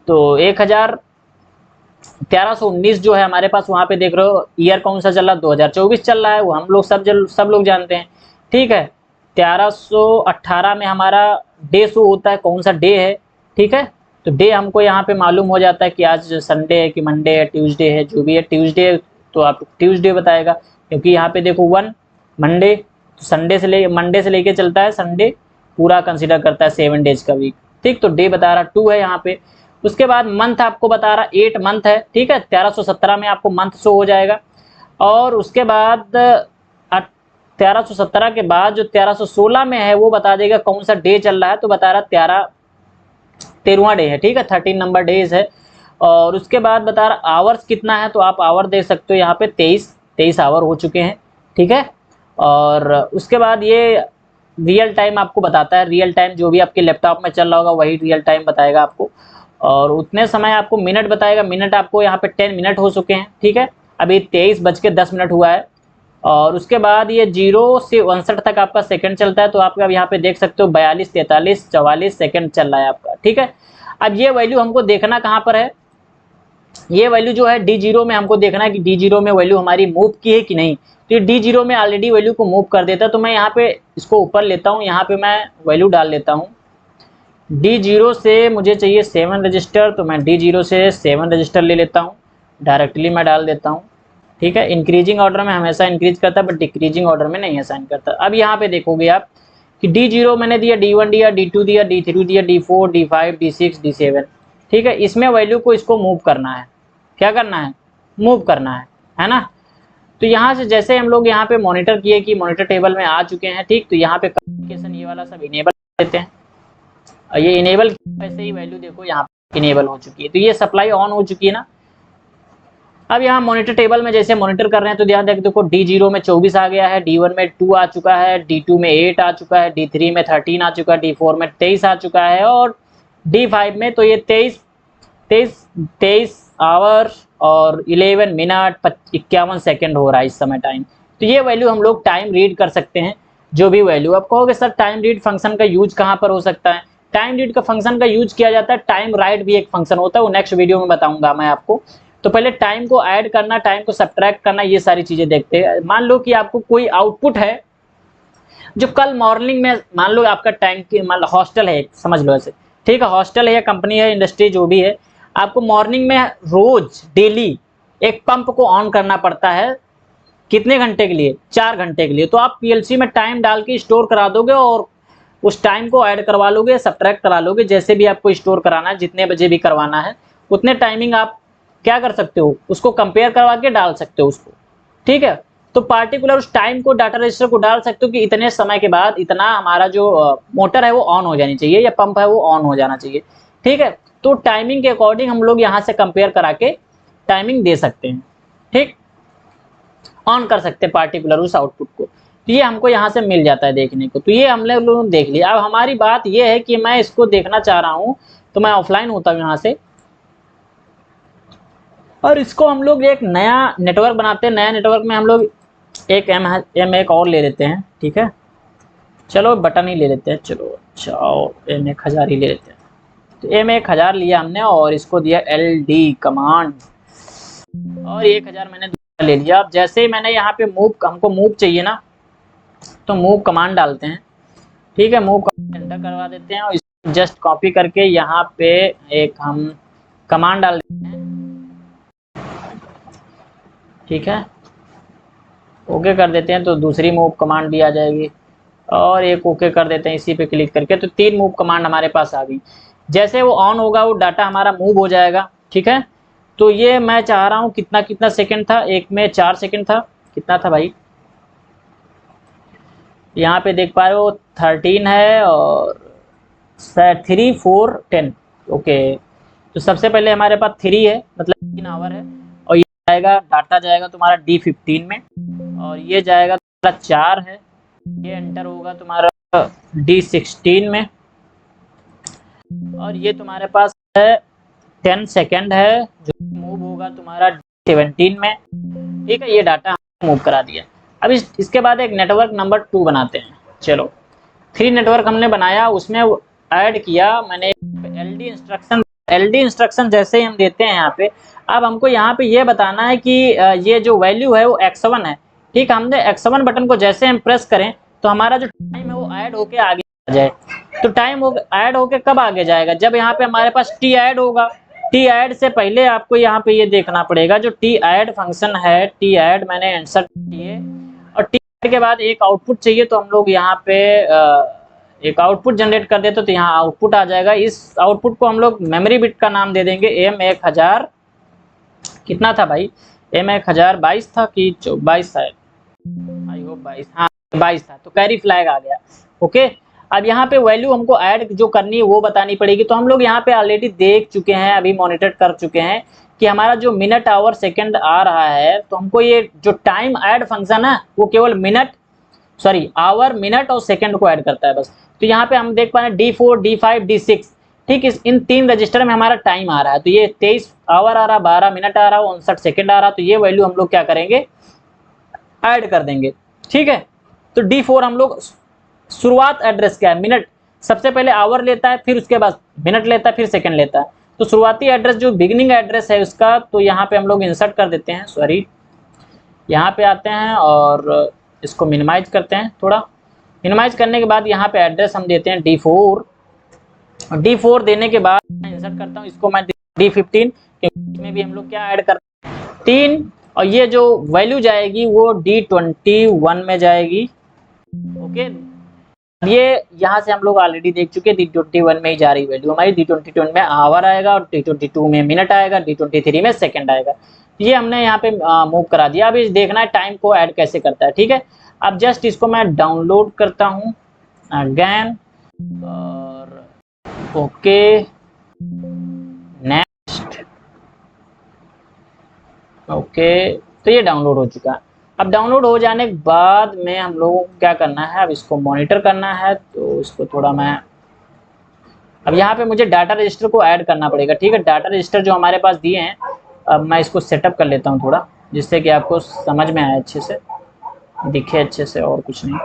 तो 1319 जो है हमारे पास, वहाँ पे देख रहे हो ईयर कौन सा चल रहा है, 2024 चल रहा है। वो हम लोग सब लोग जानते हैं, ठीक है। 1318 में हमारा डे शो होता है, कौन सा डे है, ठीक है। तो डे हमको यहाँ पे मालूम हो जाता है कि आज संडे है कि मंडे है, ट्यूसडे है, जो भी है। ट्यूसडे तो आप ट्यूसडे बताएगा, क्योंकि यहाँ पे देखो 1 मंडे, तो संडे से मंडे से लेके चलता है संडे, पूरा कंसिडर करता है 7 डेज का वीक, ठीक। तो डे बता रहा 2 है यहाँ पे। उसके बाद मंथ आपको बता रहा 8 मंथ है, ठीक है। 1317 में आपको मंथ शो हो जाएगा। और उसके बाद 1317 के बाद जो 1316 में है वो बता देगा कौन सा डे चल रहा है। तो बता रहा 13वां डे है, ठीक है, 13 नंबर डेज है। और उसके बाद बता रहा आवर्स कितना है, तो आप आवर देख सकते हो यहाँ पे 23 आवर हो चुके हैं, ठीक है। और उसके बाद ये रियल टाइम आपको बताता है, रियल टाइम जो भी आपके लैपटॉप में चल रहा होगा वही रियल टाइम बताएगा आपको। और उतने समय आपको मिनट बताएगा, मिनट आपको यहाँ पे 10 मिनट हो चुके हैं, ठीक है। अभी 23:10 हुआ है। और उसके बाद ये 0 से 59 तक आपका सेकंड चलता है। तो आप अब यहाँ पे देख सकते हो 42, 43, 44 सेकंड चल रहा है आपका, ठीक है। अब ये वैल्यू हमको देखना कहाँ पर है, ये वैल्यू जो है D0 में हमको देखना है कि D0 में वैल्यू हमारी मूव की है कि नहीं। तो ये D0 में ऑलरेडी वैल्यू को मूव कर देता है। तो मैं यहाँ पे इसको ऊपर लेता हूँ, यहाँ पे मैं वैल्यू डाल लेता हूँ। D0 से मुझे चाहिए 7 रजिस्टर, तो मैं D0 से 7 रजिस्टर ले लेता हूँ, डायरेक्टली मैं डाल देता हूँ, ठीक है। इंक्रीजिंग ऑर्डर में हमेशा इंक्रीज करता है, बट डिक्रीजिंग ऑर्डर में नहीं असाइन करता। अब यहाँ पे देखोगे आप कि D0 मैंने दिया, D1 दिया, D2 दिया, D3 दिया, D4, D5, D6, D7, ठीक है। इसमें वैल्यू को इसको मूव करना है, क्या करना है, मूव करना है ना। तो यहाँ से जैसे हम लोग यहाँ पे मॉनिटर किए कि मॉनिटर टेबल में आ चुके हैं, ठीक। तो यहाँ पे कम्युनिकेशन ये वाला सब इनेबल कर देते हैं, और ये इनेबल वैसे ही वैल्यू देखो यहाँ पे इनेबल हो चुकी है। तो ये सप्लाई ऑन हो चुकी है ना। अब यहाँ मॉनिटर टेबल में जैसे मॉनिटर कर रहे हैं तो ध्यान देख, देखो D0 में 24 आ गया है, D1 में 2 आ चुका है, D2 में 8 आ चुका है, D3 में 13 आ चुका है, D4 में 23 आ चुका है, और D5 में तो ये 23 आवर और 11 मिनट 51 सेकेंड हो रहा है इस समय टाइम। तो ये वैल्यू हम लोग टाइम रीड कर सकते हैं, जो भी वैल्यू। आप कहोगे सर टाइम रीड फंक्शन का यूज कहाँ पर हो सकता है, टाइम रीड का फंक्शन का यूज किया जाता है, टाइम राइट भी एक फंक्शन होता है, वो नेक्स्ट वीडियो में बताऊंगा मैं आपको। तो पहले टाइम को ऐड करना, टाइम को सब्ट्रैक्ट करना, ये सारी चीजें देखते हैं। मान लो कि आपको कोई आउटपुट है जो कल मॉर्निंग में, मान लो आपका टाइम की, मान लो हॉस्टल है, समझ लो ऐसे, ठीक है, हॉस्टल है या कंपनी है, इंडस्ट्री जो भी है, आपको मॉर्निंग में रोज डेली एक पंप को ऑन करना पड़ता है। कितने घंटे के लिए, 4 घंटे के लिए। तो आप पीएलसी में टाइम डाल के स्टोर करा दोगे, और उस टाइम को ऐड करवा लोगे, सब्ट्रैक्ट करा लोगे, जैसे भी आपको स्टोर कराना है, जितने बजे भी करवाना है उतने टाइमिंग आप क्या कर सकते हो, उसको कंपेयर करवा के डाल सकते हो उसको, ठीक है। तो पार्टिकुलर उस टाइम को डाटा रजिस्टर को डाल सकते हो कि इतने समय के बाद इतना हमारा जो मोटर है वो ऑन हो जानी चाहिए, या पंप है वो ऑन हो जाना चाहिए, ठीक है। तो टाइमिंग के अकॉर्डिंग हम लोग यहाँ से कंपेयर करा के टाइमिंग दे सकते हैं, ठीक, ऑन कर सकते हैं पार्टिकुलर उस आउटपुट को। तो ये हमको यहाँ से मिल जाता है देखने को। तो ये हम लोगों ने देख लिया। अब हमारी बात ये है कि मैं इसको देखना चाह रहा हूँ, तो मैं ऑफलाइन होता हूँ यहाँ से, और इसको हम लोग एक नया नेटवर्क बनाते हैं। नया नेटवर्क में हम लोग एक एम एक और ले लेते हैं, ठीक है। चलो बटन ही ले लेते हैं, चलो अच्छा, और M1000 ही ले लेते हैं। तो M1000 लिया हमने और इसको दिया LD कमांड, और 1000 मैंने ले लिया। अब जैसे ही मैंने यहाँ पे मूव, हमको मूव चाहिए ना, तो मूव कमांड डालते हैं, ठीक है। मूव एंटर करवा देते हैं और इसको जस्ट कॉपी करके यहाँ पे एक हम कमांड डाल देते हैं, ठीक है। ओके कर देते हैं तो दूसरी मूव कमांड भी आ जाएगी, और एक ओके कर देते हैं इसी पे क्लिक करके, तो 3 मूव कमांड हमारे पास आ गई। जैसे वो ऑन होगा वो डाटा हमारा मूव हो जाएगा, ठीक है। तो ये मैं चाह रहा हूँ कितना कितना सेकंड था, एक में 4 सेकंड था, कितना था भाई, यहाँ पे देख पा रहे हो 13 है और 3 4 10, ओके। तो सबसे पहले हमारे पास 3 है, मतलब 3 आवर है, और ये जाएगा डाटा जाएगा तुम्हारा D15 में, और ये जाएगा तुम्हारा 4 है, ये एंटर होगा तुम्हारा D16 में, और ये तुम्हारे पास है 10 सेकेंड है जो मूव होगा तुम्हारा D17 में, ठीक है। ये डाटा मूव करा दिया। अब इसके बाद एक नेटवर्क नंबर 2 बनाते हैं। चलो 3 नेटवर्क हमने बनाया, उसमें ऐड किया मैंने LD इंस्ट्रक्शन जैसे ही हम देते हैं यहाँ पे। अब हमको यहाँ पे ये बताना है कि ये जो वैल्यू है वो X1 है, ठीक। हमने X1 बटन को जैसे हम प्रेस करें तो हमारा जो टाइम है वो ऐड होके आगे आ जाए। तो टाइम ऐड होके कब आगे जाएगा, जब यहाँ पे हमारे पास T ऐड होगा। T ऐड से पहले आपको यहाँ पे ये देखना पड़ेगा, जो T ऐड फंक्शन है, T ऐड मैंने इंसर्ट किए, और T ऐड के बाद एक आउटपुट चाहिए, तो हम लोग यहाँ पे एक आउटपुट जनरेट कर देते, तो यहाँ आउटपुट आ जाएगा। इस आउटपुट को हम लोग मेमोरी बिट का नाम दे देंगे M1000, कितना था भाई, M1022 था कि 22 था, आई होप 22, हाँ 22 था, तो कैरी फ्लैग आ गया, ओके। अब यहाँ पे वैल्यू हमको ऐड जो करनी है वो बतानी पड़ेगी। तो हम लोग यहाँ पे ऑलरेडी देख चुके हैं, अभी मॉनिटर कर चुके हैं कि हमारा जो मिनट आवर सेकंड आ रहा है, तो हमको ये जो टाइम ऐड फंक्शन है वो केवल आवर मिनट और सेकंड को ऐड करता है बस। तो यहाँ पे हम देख पा रहे हैं D4 D5 D6, ठीक। इन 3 रजिस्टर में हमारा टाइम आ रहा है, तो ये 23 आवर आ रहा, 12 मिनट आ रहा, 59 सेकंड आ रहा। तो ये वैल्यू हम लोग क्या करेंगे, ऐड कर देंगे, ठीक है। तो D4 हम लोग शुरुआत एड्रेस क्या है, मिनट, सबसे पहले आवर लेता है, फिर उसके बाद मिनट लेता है, फिर सेकंड लेता है। तो शुरुआती एड्रेस जो बिगिनिंग एड्रेस है उसका, तो यहाँ पे हम लोग इंसर्ट कर देते हैं, सॉरी यहाँ पे आते हैं और इसको मिनिमाइज करते हैं। थोड़ा मिनिमाइज करने के बाद यहाँ पे एड्रेस हम देते हैं D4, और D4 देने के बाद मैं इंसर्ट करता हूँ इसको मैं D15, क्योंकि इसमें भी हम लोग क्या ऐड करते हैं 3, और ये जो वैल्यू जाएगी वो D21 में जाएगी, ओके। ये यहाँ से हम लोग ऑलरेडी देख चुके हैं, D21 में ही जा रही वैल्यू हमारी, D22 में आवर आएगा, और D22 में मिनट आएगा, D23 में सेकंड आएगा। ये हमने यहाँ पे मूव करा दिया। अब इस देखना है टाइम को ऐड कैसे करता है, ठीक है। अब जस्ट इसको मैं डाउनलोड करता हूँ अगेन, और ओके नेक्स्ट, ओके। तो ये डाउनलोड हो चुका है। अब डाउनलोड हो जाने के बाद में हम लोगों को क्या करना है, अब इसको मॉनिटर करना है। तो इसको थोड़ा मैं, अब यहाँ पे मुझे डाटा रजिस्टर को ऐड करना पड़ेगा, ठीक है। डाटा रजिस्टर जो हमारे पास दिए हैं, अब मैं इसको सेटअप कर लेता हूँ थोड़ा, जिससे कि आपको समझ में आए, अच्छे से दिखे अच्छे से, और कुछ नहीं।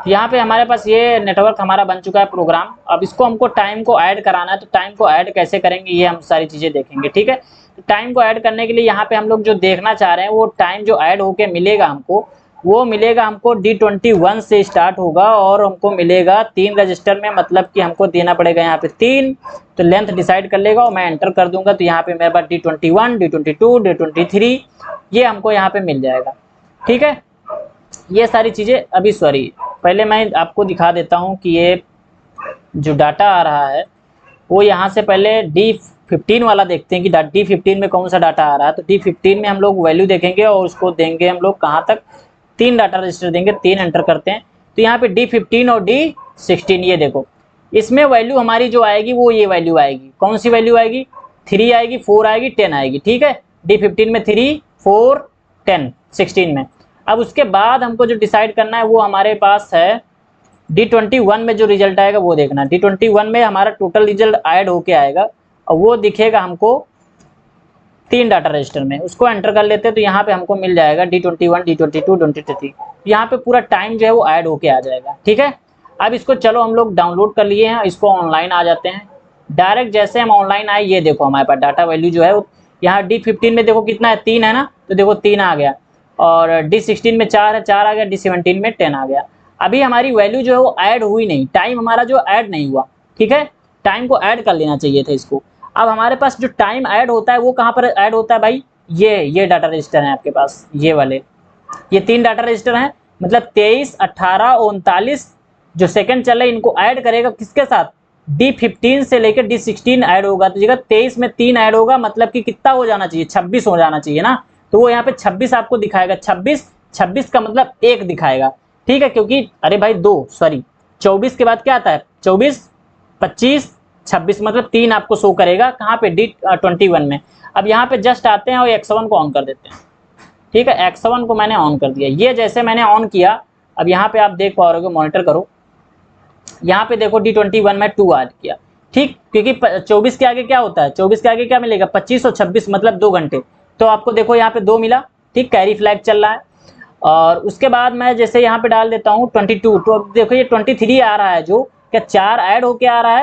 यहाँ पे हमारे पास ये नेटवर्क हमारा बन चुका है प्रोग्राम। अब इसको हमको टाइम को ऐड कराना है, तो टाइम को ऐड कैसे करेंगे ये हम सारी चीज़ें देखेंगे, ठीक है। तो टाइम को ऐड करने के लिए यहाँ पे हम लोग जो देखना चाह रहे हैं, वो टाइम जो ऐड होके मिलेगा हमको, वो मिलेगा हमको D21 से स्टार्ट होगा, और हमको मिलेगा 3 रजिस्टर में, मतलब कि हमको देना पड़ेगा यहाँ पे 3। तो लेंथ डिसाइड कर लेगा और मैं एंटर कर दूंगा, तो यहाँ पे मेरे पास D21 D22 D23 ये हमको यहाँ पे मिल जाएगा, ठीक है। ये सारी चीज़ें अभी, सॉरी पहले मैं आपको दिखा देता हूँ कि ये जो डाटा आ रहा है वो यहाँ से पहले D15 वाला देखते हैं कि D15 में कौन सा डाटा आ रहा है। तो D15 में हम लोग वैल्यू देखेंगे और उसको देंगे हम लोग कहाँ तक, 3 डाटा रजिस्टर देंगे, 3 एंटर करते हैं। तो यहाँ पे D15 और D16 ये देखो, इसमें वैल्यू हमारी जो आएगी वो ये वैल्यू आएगी। कौन सी वैल्यू आएगी, 3 आएगी, 4 आएगी, 10 आएगी, ठीक है। D15 में 3 4 10 16 में। अब उसके बाद हमको जो डिसाइड करना है वो हमारे पास है D21 में जो रिजल्ट आएगा वो देखना। D21 में हमारा टोटल रिजल्ट ऐड होके आएगा और वो दिखेगा हमको 3 डाटा रजिस्टर में। उसको एंटर कर लेते हैं तो यहाँ पे हमको मिल जाएगा D21, D22, D23। यहाँ पे पूरा टाइम जो है वो ऐड होके आ जाएगा। ठीक है, अब इसको चलो हम लोग डाउनलोड कर लिए हैं, इसको ऑनलाइन आ जाते हैं। डायरेक्ट जैसे हम ऑनलाइन आए, ये देखो हमारे पास डाटा वैल्यू जो है यहाँ D15 में देखो कितना है, 3 है ना, तो देखो 3 आ गया। और D16 में 4 है, 4 आ गया। D17 में 10 आ गया। अभी हमारी वैल्यू जो है वो ऐड हुई नहीं, टाइम हमारा जो ऐड नहीं हुआ। ठीक है, टाइम को ऐड कर लेना चाहिए था इसको। अब हमारे पास जो टाइम ऐड होता है वो कहाँ पर ऐड होता है भाई, ये डाटा रजिस्टर है आपके पास, ये वाले, ये 3 डाटा रजिस्टर हैं। मतलब 23, 18, 39 जो सेकंड चल रहे हैं इनको ऐड करेगा किसके साथ, D15 से लेकर D16 ऐड होगा। तो जगह 23 में 3 ऐड होगा, मतलब कि कितना हो जाना चाहिए, 26 हो जाना चाहिए ना। तो वो यहाँ पे 26 आपको दिखाएगा। 26 का मतलब 1 दिखाएगा। ठीक है, क्योंकि अरे भाई 24 के बाद क्या आता है, 24, 25, 26 मतलब 3 आपको शो करेगा। कहाँ पे, D21 में। अब यहाँ पे जस्ट आते हैं और X1 को ऑन कर देते हैं। ठीक है, X1 को मैंने ऑन कर दिया। ये जैसे मैंने ऑन किया, अब यहाँ पे आप देख पा रहे हो, मॉनिटर करो, यहाँ पे देखो D21 में 2 ऐड किया। ठीक, क्योंकि 24 के आगे क्या होता है, 24 के आगे क्या मिलेगा, 25 और 26 मतलब 2 घंटे। तो आपको देखो यहाँ पे 2 मिला। ठीक, कैरी फ्लैग चल रहा है। और उसके बाद मैं जैसे यहाँ पे डाल देता हूँ 22, तो अब देखो ये 23 आ रहा है, जो क्या 4 ऐड होके आ रहा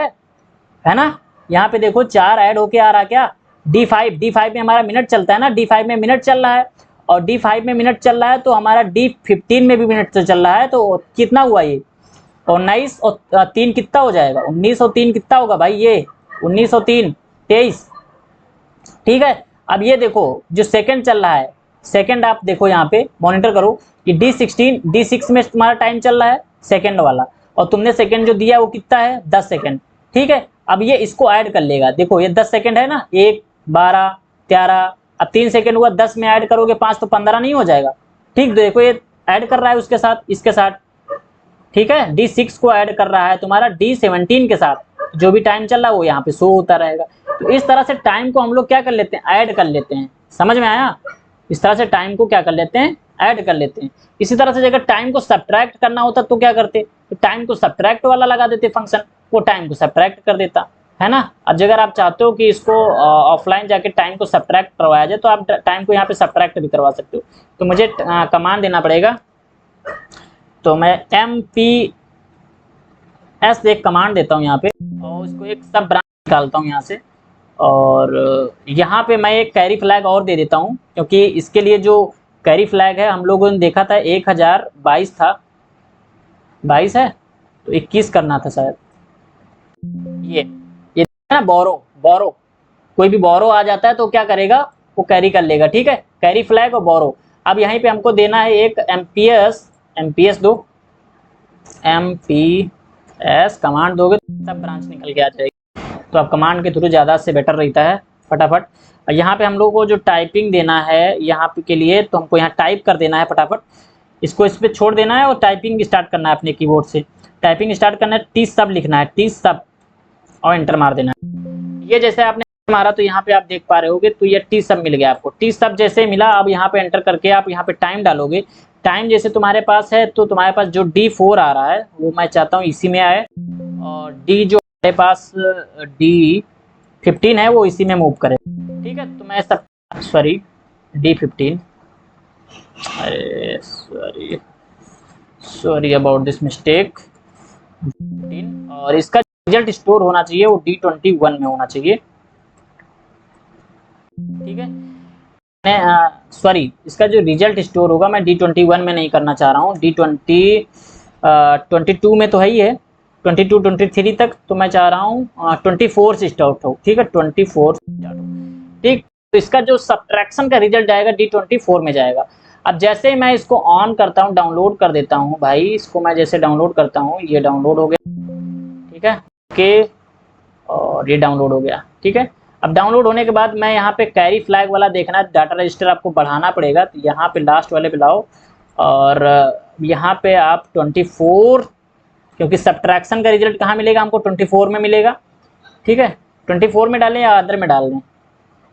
है ना। यहाँ पे देखो 4 ऐड होके आ रहा है क्या, D5 में हमारा मिनट चलता है ना, D5 में मिनट चल रहा है। और D5 में मिनट चल रहा है तो हमारा D15 में भी मिनट चल रहा है। तो कितना हुआ ये, 19 और 3 कितना हो जाएगा, 19 और 3 कितना होगा भाई, ये 19 और 3 23। ठीक है, अब ये देखो जो सेकंड चल रहा है, सेकंड आप देखो यहाँ पे मॉनिटर करो कि D6 में तुम्हारा टाइम चल रहा है सेकंड वाला, और तुमने सेकंड जो दिया वो कितना है, 10 सेकंड। ठीक है, अब ये इसको ऐड कर लेगा। देखो ये 10 सेकंड है ना, 1, 12, 13, अब 3 सेकंड हुआ, 10 में ऐड करोगे 5 तो 15 नहीं हो जाएगा। ठीक, देखो ये ऐड कर रहा है उसके साथ, इसके साथ। ठीक है, D6 को ऐड कर रहा है तुम्हारा D17 के साथ, जो भी टाइम चल रहा है वो यहाँ पे शो होता रहेगा। तो इस तरह से टाइम को हम लोग क्या कर लेते हैं, ऐड कर लेते हैं। समझ में आया, इस तरह से टाइम को क्या कर लेते हैं, ऐड कर लेते हैं। इसी तरह से अगर टाइम को सब्ट्रैक्ट करना होता तो क्या करते, तो टाइम को सब्ट्रैक्ट वाला लगा देते फंक्शन, वो टाइम को सब्ट्रैक्ट कर देता है ना। अब अगर आप चाहते हो कि इसको ऑफलाइन जाके टाइम को सब्ट्रैक्ट करवाया जाए तो आप टाइम को यहाँ पे सब्ट्रैक्ट भी करवा सकते हो। तो मुझे कमांड देना पड़ेगा, तो मैं MPS एक कमांड देता हूँ यहाँ पे, और उसको एक सब ब्रांच निकालता हूँ यहाँ से। और यहाँ पे मैं एक कैरी फ्लैग और दे देता हूँ, क्योंकि इसके लिए जो कैरी फ्लैग है हम लोगों ने देखा था 1022 था, 22 है तो 21 करना था शायद। ये ना बोरो, कोई भी बोरो आ जाता है तो क्या करेगा, वो कैरी कर लेगा। ठीक है, कैरी फ्लैग और बोरो। अब यहीं पे हमको देना है एक MPS दो, MPS कमांड दोगे तो सब ब्रांच निकल के आ जाएगी। तो आप कमांड के थ्रू ज़्यादा से बेटर रहता है फटाफट। और यहाँ पे हम लोग को जो टाइपिंग देना है यहाँ पे के लिए, तो हमको यहाँ टाइप कर देना है फटाफट, इसको इस पर छोड़ देना है और टाइपिंग स्टार्ट करना है अपने कीबोर्ड से। टाइपिंग स्टार्ट करना है, T सब लिखना है, T सब, और एंटर मार देना है। ये जैसे आपने मारा तो यहाँ पे आप देख पा रहे होगे, तो ये T सब मिल गया आपको। T सब जैसे मिला, अब यहाँ पे एंटर करके आप यहाँ पे टाइम डालोगे। टाइम जैसे तुम्हारे पास है तो तुम्हारे पास जो D4 आ रहा है वो मैं चाहता हूँ इसी में आए, और D जो हमारे पास D15 है वो इसी में मूव करे। ठीक है, तो मैं सब D15, अरे सॉरी अबाउट दिस मिस्टेक। और इसका रिजल्ट स्टोर होना चाहिए वो D21 में होना चाहिए। ठीक है, सॉरी इसका जो रिजल्ट स्टोर होगा मैं D21 में नहीं करना चाह रहा हूँ, D22 में तो है ही है, 22 23 तक तो मैं चाह रहा हूँ 24 से स्टार्ट हो। ठीक है, 24 स्टार्ट हो। ठीक, तो इसका जो सब्ट्रैक्शन का रिजल्ट जाएगा D24 में जाएगा। अब जैसे ही मैं इसको ऑन करता हूँ, डाउनलोड कर देता हूँ भाई, इसको मैं जैसे डाउनलोड करता हूँ, ये डाउनलोड हो गया। ठीक है, ओके, और ये डाउनलोड हो गया। ठीक है, अब डाउनलोड होने के बाद मैं यहाँ पे कैरी फ्लैग वाला देखना है, डाटा रजिस्टर आपको बढ़ाना पड़ेगा। तो यहाँ पे लास्ट वाले पे लाओ, और यहाँ पे आप 24, क्योंकि सब्ट्रैक्शन का रिजल्ट कहाँ मिलेगा हमको, 24 में मिलेगा। ठीक है, 24 में डालें या अदर में डाल दें,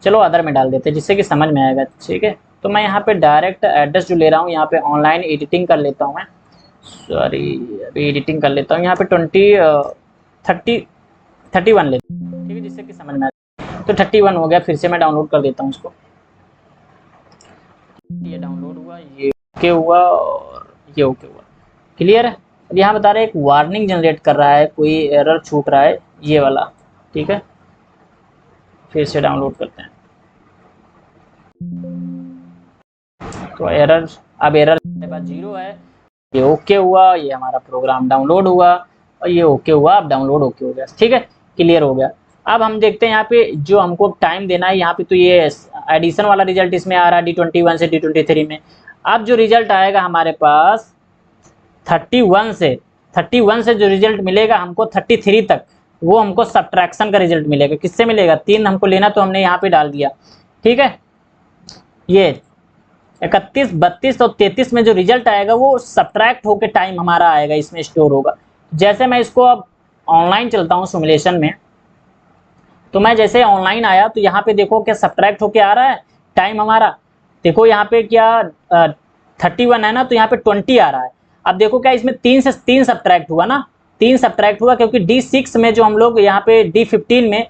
चलो अदर में डाल देते हैं जिससे कि समझ में आएगा। ठीक है, तो मैं यहाँ पे डायरेक्ट एड्रेस जो ले रहा हूँ यहाँ पे ऑनलाइन एडिटिंग कर लेता हूँ मैं, सॉरी अभी एडिटिंग कर लेता हूँ यहाँ पे 31 लेता हूँ, ठीक है, जिससे कि समझ में आए। तो 31 हो गया, फिर से मैं डाउनलोड कर देता हूँ उसको। ये डाउनलोड हुआ, ये ओके हुआ और ये ओके हुआ, क्लियर है। अब यहाँ बता रहे हैं एक वार्निंग जनरेट कर रहा है, कोई एरर छूट रहा है ये वाला, ठीक है। फिर से डाउनलोड करते हैं तो एरर, अब एरर मेरे पास 0 है, ये ओके हुआ, ये हमारा प्रोग्राम डाउनलोड हुआ और ये ओके हुआ, अब डाउनलोड ओके हो गया, ठीक है, क्लियर हो गया। अब हम देखते हैं यहाँ पे जो हमको टाइम देना है, यहाँ पे तो ये एडिशन वाला रिजल्ट इसमें आ रहा है D21 से D23 में। अब जो रिजल्ट आएगा हमारे पास 31 से जो रिजल्ट मिलेगा हमको 33 तक, वो हमको सब्ट्रैक्शन का रिजल्ट मिलेगा। किससे मिलेगा? 3 हमको लेना, तो हमने यहाँ पे डाल दिया, ठीक है। ये 31, 32 और 33 में जो रिजल्ट आएगा वो सब्ट्रैक्ट होकर टाइम हमारा आएगा, इसमें स्टोर होगा। जैसे मैं इसको अब ऑनलाइन चलता हूँ सिमुलेशन में, तो मैं जैसे ऑनलाइन आया तो यहाँ पे देखो क्या सब्ट्रैक्ट होके आ रहा है टाइम हमारा। देखो यहाँ पे क्या 31 है ना, तो यहाँ पे 20 आ रहा है। अब देखो क्या इसमें 3 से 3 सब्ट्रैक्ट हुआ ना, 3 सब्ट्रैक्ट हुआ, क्योंकि D6 में जो हम लोग यहाँ पे D15 में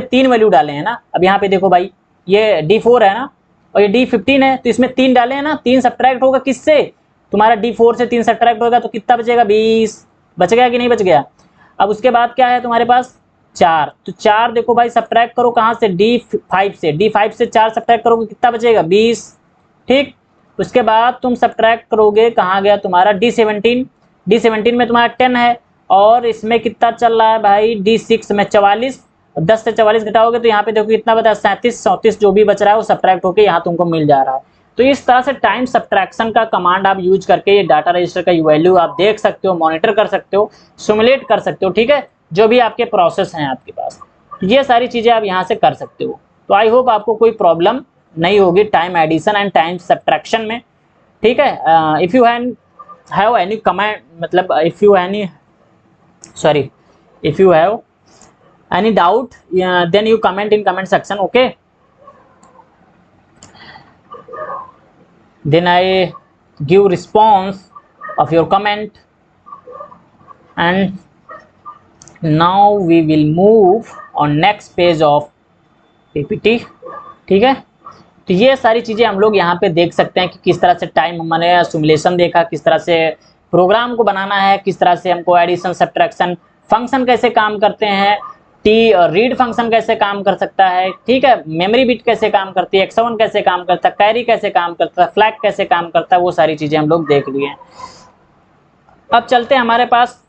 3 वैल्यू डाले हैं ना। अब यहाँ पे देखो भाई ये D4 है ना और ये D15 है, तो इसमें 3 डाले हैं ना, 3 सब्ट्रैक्ट होगा किससे? तुम्हारा D4 से 3 सब्ट्रैक्ट होगा तो कितना बचेगा? 20 बच गया कि नहीं बच गया? अब उसके बाद क्या है तुम्हारे पास 4, तो 4 देखो भाई सब्ट्रैक्ट करो कहाँ से? D5 से 4 सब्ट्रैक्ट करोगे कितना बचेगा? 20, ठीक। उसके बाद तुम सब्ट्रैक्ट करोगे, कहाँ गया तुम्हारा D17 में तुम्हारा 10 है, और इसमें कितना चल रहा है भाई? D6 में 44, 10 से 44 घटाओगे तो यहाँ पे देखो कितना बचा? 37, 34 जो भी बच रहा है वो सब्ट्रैक्ट होके यहाँ तुमको मिल जा रहा है। तो इस तरह से टाइम सब्ट्रैक्शन का कमांड आप यूज करके ये डाटा रजिस्टर का वैल्यू आप देख सकते हो, मॉनिटर कर सकते हो, सिमुलेट कर सकते हो, ठीक है, जो भी आपके प्रोसेस हैं आपके पास, ये सारी चीज़ें आप यहाँ से कर सकते हो। तो आई होप आपको कोई प्रॉब्लम नहीं होगी time addition and time subtraction में, ठीक है। If you have any comment, मतलब if you have any doubt, then you comment in comment section, okay, then I give response of your comment, and now we will move on next page of PPT, ठीक है। तो ये सारी चीज़ें हम लोग यहाँ पे देख सकते हैं कि किस तरह से टाइम हमने सिमुलेशन देखा, किस तरह से प्रोग्राम को बनाना है, किस तरह से हमको एडिशन सब्ट्रैक्शन फंक्शन कैसे काम करते हैं, रीड फंक्शन कैसे काम कर सकता है, ठीक है, मेमोरी बिट कैसे काम करती है, X7 कैसे काम करता है, कैरी कैसे काम करता है, फ्लैग कैसे काम करता है, वो सारी चीज़ें हम लोग देख लिए हैं। अब चलते हैं हमारे पास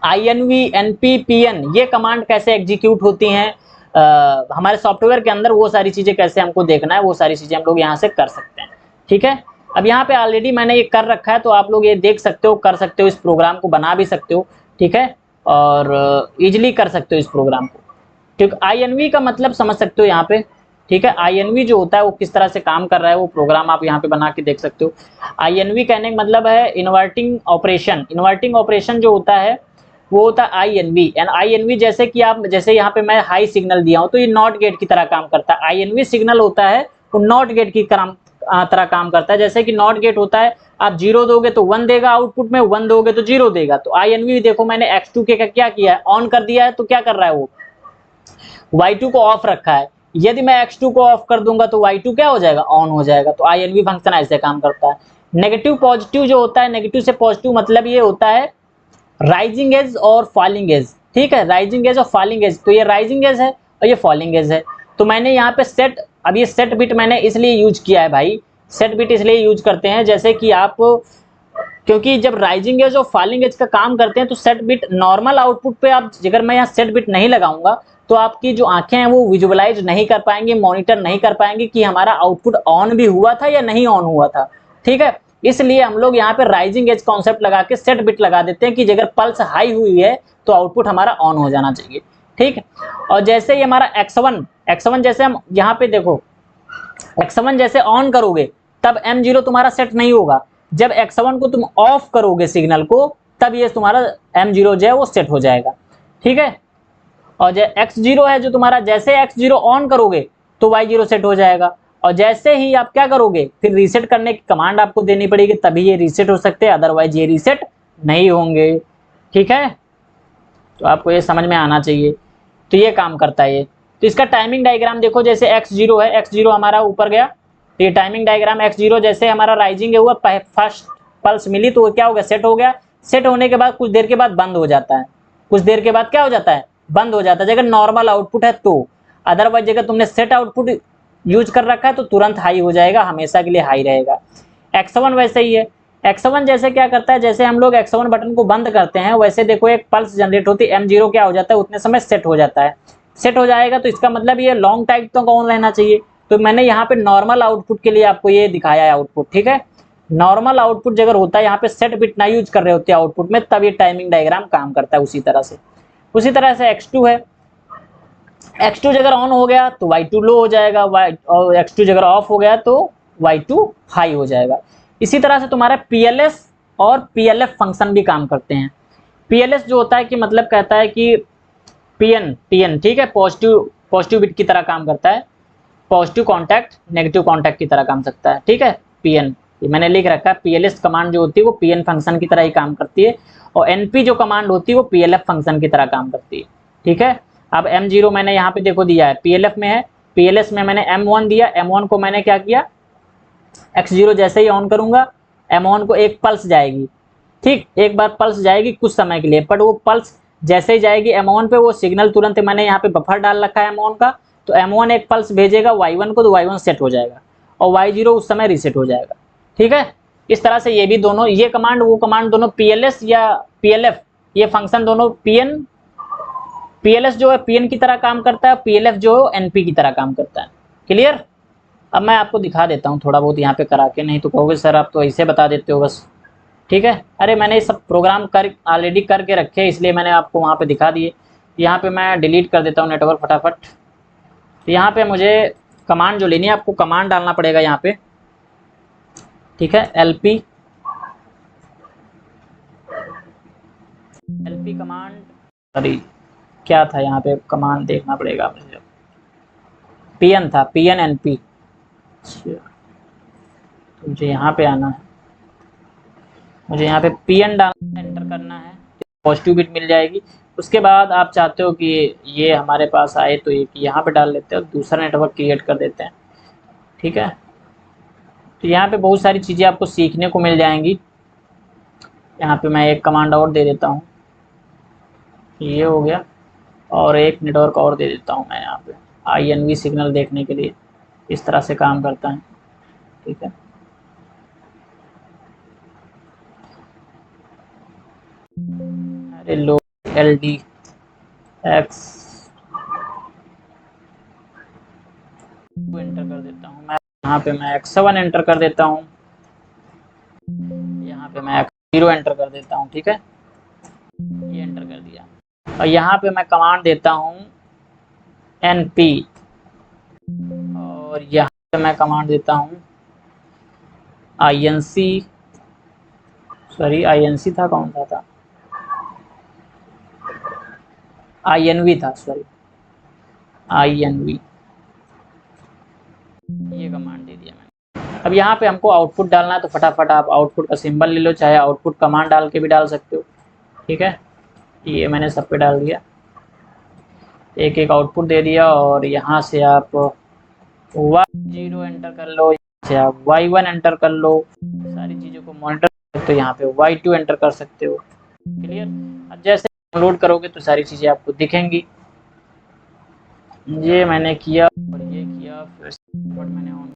INV, NP, PN ये कमांड कैसे एग्जीक्यूट होती हैं हमारे सॉफ्टवेयर के अंदर, वो सारी चीज़ें कैसे हमको देखना है, वो सारी चीज़ें हम लोग यहाँ से कर सकते हैं, ठीक है। अब यहाँ पे ऑलरेडी मैंने ये कर रखा है, तो आप लोग ये देख सकते हो, कर सकते हो, इस प्रोग्राम को बना भी सकते हो, ठीक है, और इजीली कर सकते हो इस प्रोग्राम को, ठीक। INV का मतलब समझ सकते हो यहाँ पे, ठीक है। INV जो होता है वो किस तरह से काम कर रहा है, वो प्रोग्राम आप यहाँ पे बना के देख सकते हो। INV कहने का मतलब है इन्वर्टिंग ऑपरेशन। इन्वर्टिंग ऑपरेशन जो होता है वो होता है INV, एंड INV जैसे कि आप, जैसे यहाँ पे मैं हाई सिग्नल दिया हूँ तो ये नॉट गेट की तरह काम करता है। INV सिग्नल होता है वो नॉट गेट की तरह काम करता है। जैसे कि नॉट गेट होता है, आप 0 दोगे तो 1 देगा आउटपुट में, 1 दोगे तो 0 देगा। तो INV देखो मैंने X2 का क्या किया है, ऑन कर दिया है, तो क्या कर रहा है वो Y2 को ऑफ रखा है। यदि मैं X2 को ऑफ कर दूंगा तो Y2 क्या हो जाएगा? ऑन हो जाएगा। तो INV फंक्शन ऐसे काम करता है। नेगेटिव पॉजिटिव जो होता है, नेगेटिव से पॉजिटिव मतलब ये होता है राइजिंग एज और फॉलिंग एज, ठीक है, राइजिंग एज और फॉलिंग एज। तो ये राइजिंग एज है और ये फॉलिंग एज है। तो मैंने यहाँ पे सेट, अब ये सेट बिट मैंने इसलिए यूज किया है भाई, सेट बिट इसलिए यूज करते हैं जैसे कि आप, क्योंकि जब राइजिंग एज और फॉलिंग एज का काम करते हैं तो सेट बिट नॉर्मल आउटपुट पे आप, अगर मैं यहाँ सेट बिट नहीं लगाऊंगा तो आपकी जो आंखें हैं वो विजुअलाइज नहीं कर पाएंगे, मॉनिटर नहीं कर पाएंगे कि हमारा आउटपुट ऑन भी हुआ था या नहीं ऑन हुआ था, ठीक है। इसलिए हम लोग यहाँ पे राइजिंग एज कॉन्सेप्ट लगा के सेट बिट लगा देते हैं कि अगर पल्स हाई हुई है तो आउटपुट हमारा ऑन हो जाना चाहिए, ठीक है। और जैसे ही हमारा X1 जैसे हम यहाँ पे देखो, X1 जैसे ऑन करोगे तब M0 तुम्हारा सेट नहीं होगा। जब X1 को तुम ऑफ करोगे सिग्नल को, तब ये तुम्हारा M0 जो है वो सेट हो जाएगा, ठीक है। और जो X0 है जो तुम्हारा, जैसे X0 ऑन करोगे तो Y0 सेट हो जाएगा, और जैसे ही आप क्या करोगे, फिर रीसेट करने की कमांड आपको देनी पड़ेगी, तभी ये रीसेट हो सकते हैं, अदरवाइज ये रीसेट नहीं होंगे। ठीक है, तो आपको ये समझ में आना चाहिए। तो ये काम करता है ये। तो इसका टाइमिंग डायग्राम देखो, जैसे x0 है, x0 हमारा ऊपर गया, तो ये टाइमिंग डायग्राम x0 जैसे हमारा राइजिंग है हुआ, फर्स्ट पल्स मिली तो वो क्या हो गया, सेट हो गया। सेट होने के बाद कुछ देर के बाद बंद हो जाता है, कुछ देर के बाद क्या हो जाता है, बंद हो जाता है, अगर नॉर्मल आउटपुट है तो। अदरवाइज अगर तुमने सेट आउटपुट यूज कर रखा है तो तुरंत हाई हो जाएगा, हमेशा के लिए हाई रहेगा। x1 वैसे ही है, x1 जैसे क्या करता है, जैसे हम लोग x1 बटन को बंद करते हैं वैसे देखो एक पल्स जनरेट होती है, m0 क्या हो जाता है, उतने समय सेट हो जाता है। सेट हो जाएगा तो इसका मतलब ये लॉन्ग टाइम तक ऑन रहना चाहिए। तो मैंने यहाँ पे नॉर्मल आउटपुट के लिए आपको ये दिखाया है आउटपुट। ठीक है, नॉर्मल आउटपुट अगर होता है, यहाँ पे सेट बिट ना यूज कर रहे होते हैं आउटपुट में, तब ये टाइमिंग डायग्राम काम करता है उसी तरह से। उसी तरह से x2 है, x2 अगर ऑन हो गया तो y2 लो हो जाएगा, और x2 अगर ऑफ हो गया तो y2 हाई हो जाएगा। इसी तरह से तुम्हारा PLS और PLF फंक्शन भी काम करते हैं। PLS जो होता है कि मतलब कहता है कि TN, ठीक है, पॉजिटिव बिट की तरह काम करता है, पॉजिटिव कॉन्टैक्ट नेगेटिव कॉन्टैक्ट की तरह काम सकता है। ठीक है, PN ये मैंने लिख रखा है। PLS कमांड जो होती है वो PN फंक्शन की तरह ही काम करती है, और NP जो कमांड होती है वो PLF फंक्शन की तरह काम करती है। ठीक है, अब M0 मैंने यहाँ पे देखो दिया है, PLF में है, PLS में मैंने M1 दिया, M1 को मैंने क्या किया, x0 जैसे ही ऑन करूंगा M1 को एक पल्स जाएगी, ठीक, एक बार पल्स जाएगी कुछ समय के लिए, बट वो पल्स जैसे ही जाएगी M1 पे वो सिग्नल तुरंत, मैंने यहाँ पे बफर डाल रखा है M1 का, तो M1 एक पल्स भेजेगा Y1 को, तो Y1 सेट हो जाएगा और Y0 उस समय रीसेट हो जाएगा। ठीक है, इस तरह से ये भी दोनों, ये कमांड वो कमांड दोनों PLS या PLF, ये फंक्शन दोनों PLS जो है PN की तरह काम करता है, PLF जो है NP की तरह काम करता है। क्लियर? अब मैं आपको दिखा देता हूँ थोड़ा बहुत यहाँ पे करा के, नहीं तो कहोगे सर आप तो ऐसे बता देते हो बस। ठीक है, अरे मैंने ये सब प्रोग्राम कर ऑलरेडी करके रखे हैं, इसलिए मैंने आपको वहाँ पे दिखा दिए। यहाँ पे मैं डिलीट कर देता हूँ नेटवर्क फटाफट। तो यहाँ पे मुझे कमांड जो लेनी है, आपको कमांड डालना पड़ेगा यहाँ पे। ठीक है, LP कमांड, सॉरी क्या था यहाँ पे कमांड, देखना पड़ेगा मुझे, PN था, PN NP। तो मुझे यहाँ पे आना है, मुझे यहाँ पे PN डालना, एंटर करना है, पॉजिटिव बिट मिल जाएगी। उसके बाद आप चाहते हो कि ये हमारे पास आए तो एक यहाँ पे डाल लेते हैं और दूसरा नेटवर्क क्रिएट कर देते हैं। ठीक है, तो यहाँ पे बहुत सारी चीज़ें आपको सीखने को मिल जाएंगी। यहाँ पे मैं एक कमांड और दे देता हूँ, ये हो गया, और एक नेटवर्क और दे देता हूँ मैं यहाँ पे, INV सिग्नल देखने के लिए, इस तरह से काम करता है। ठीक है, अरे लो LD X एंटर कर देता हूँ मैं, यहाँ पे मैं X7 एंटर कर देता हूँ, यहाँ पे मैं X0 एंटर कर देता हूँ। ठीक है, ये एंटर कर दिया, और यहाँ पे मैं कमांड देता हूँ NP, और यहाँ पे मैं कमांड देता हूँ INC, सॉरी INC था, कौन सा था, INV था, सॉरी INV, ये कमांड दे दिया मैंने। अब यहाँ पे हमको आउटपुट डालना है, तो फटाफट आप आउटपुट का सिंबल ले लो, चाहे आउटपुट कमांड डाल के भी डाल सकते हो। ठीक है, ये मैंने सब पे डाल दिया, एक एक आउटपुट दे दिया, और यहाँ से आप Y0 एंटर कर लो, यहाँ से आप Y1 एंटर कर लो, सारी चीज़ों को मॉनिटर कर सकते हो, यहाँ पे Y2 एंटर कर सकते हो। क्लियर? अब जैसे डाउनलोड करोगे तो सारी चीज़ें आपको दिखेंगी। ये मैंने किया और ये किया, फिर मैंने ऑन,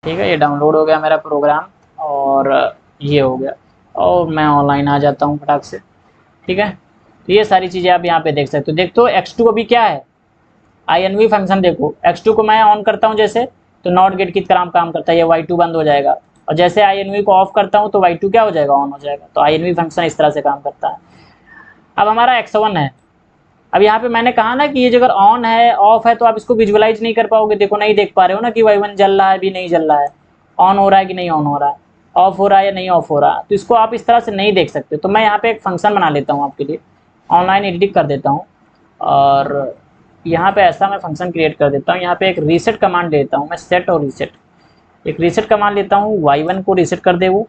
ठीक है, ये डाउनलोड हो गया मेरा प्रोग्राम, और ये हो गया, और मैं ऑनलाइन आ जाता हूँ फटाक से। ठीक है, तो ये सारी चीज़ें आप यहाँ पे देख सकते हो। देखो X2 अभी क्या है, INV फंक्शन, देखो X2 को मैं ऑन करता हूँ जैसे, तो नॉट गेट की तरह काम करता है, ये Y2 बंद हो जाएगा, और जैसे INV को ऑफ करता हूँ तो Y2 क्या हो जाएगा, ऑन हो जाएगा। तो INV फंक्शन इस तरह से काम करता है। अब हमारा X1 है, अब यहाँ पे मैंने कहा ना कि ये अगर ऑन है ऑफ है तो आप इसको विजुअलाइज नहीं कर पाओगे, देखो नहीं देख पा रहे हो ना कि Y1 जल रहा है भी नहीं जल रहा है, ऑन हो रहा है कि नहीं ऑन हो रहा है, ऑफ हो रहा है या नहीं ऑफ हो रहा है, तो इसको आप इस तरह से नहीं देख सकते। तो मैं यहाँ पे एक फंक्शन बना लेता हूँ आपके लिए, ऑनलाइन एडिटिंग कर देता हूँ, और यहाँ पे ऐसा मैं फंक्शन क्रिएट कर देता हूँ, यहाँ पे एक रीसेट कमांड देता हूँ मैं, सेट और रीसेट। एक रीसेट कमांड लेता हूँ, y1 को रीसेट कर दे वो,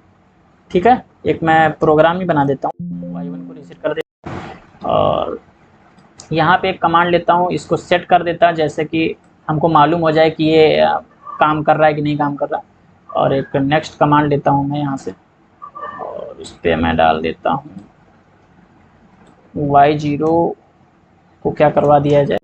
ठीक है। एक मैं प्रोग्राम ही बना देता हूँ, y1 को रीसेट कर दे, और यहाँ पे एक कमांड लेता हूँ, इसको सेट कर देता है, जैसे कि हमको मालूम हो जाए कि ये काम कर रहा है कि नहीं काम कर रहा। और एक नेक्स्ट कमांड लेता हूँ मैं यहाँ से, और इस पर मैं डाल देता हूँ y0 को क्या करवा दिया जाए,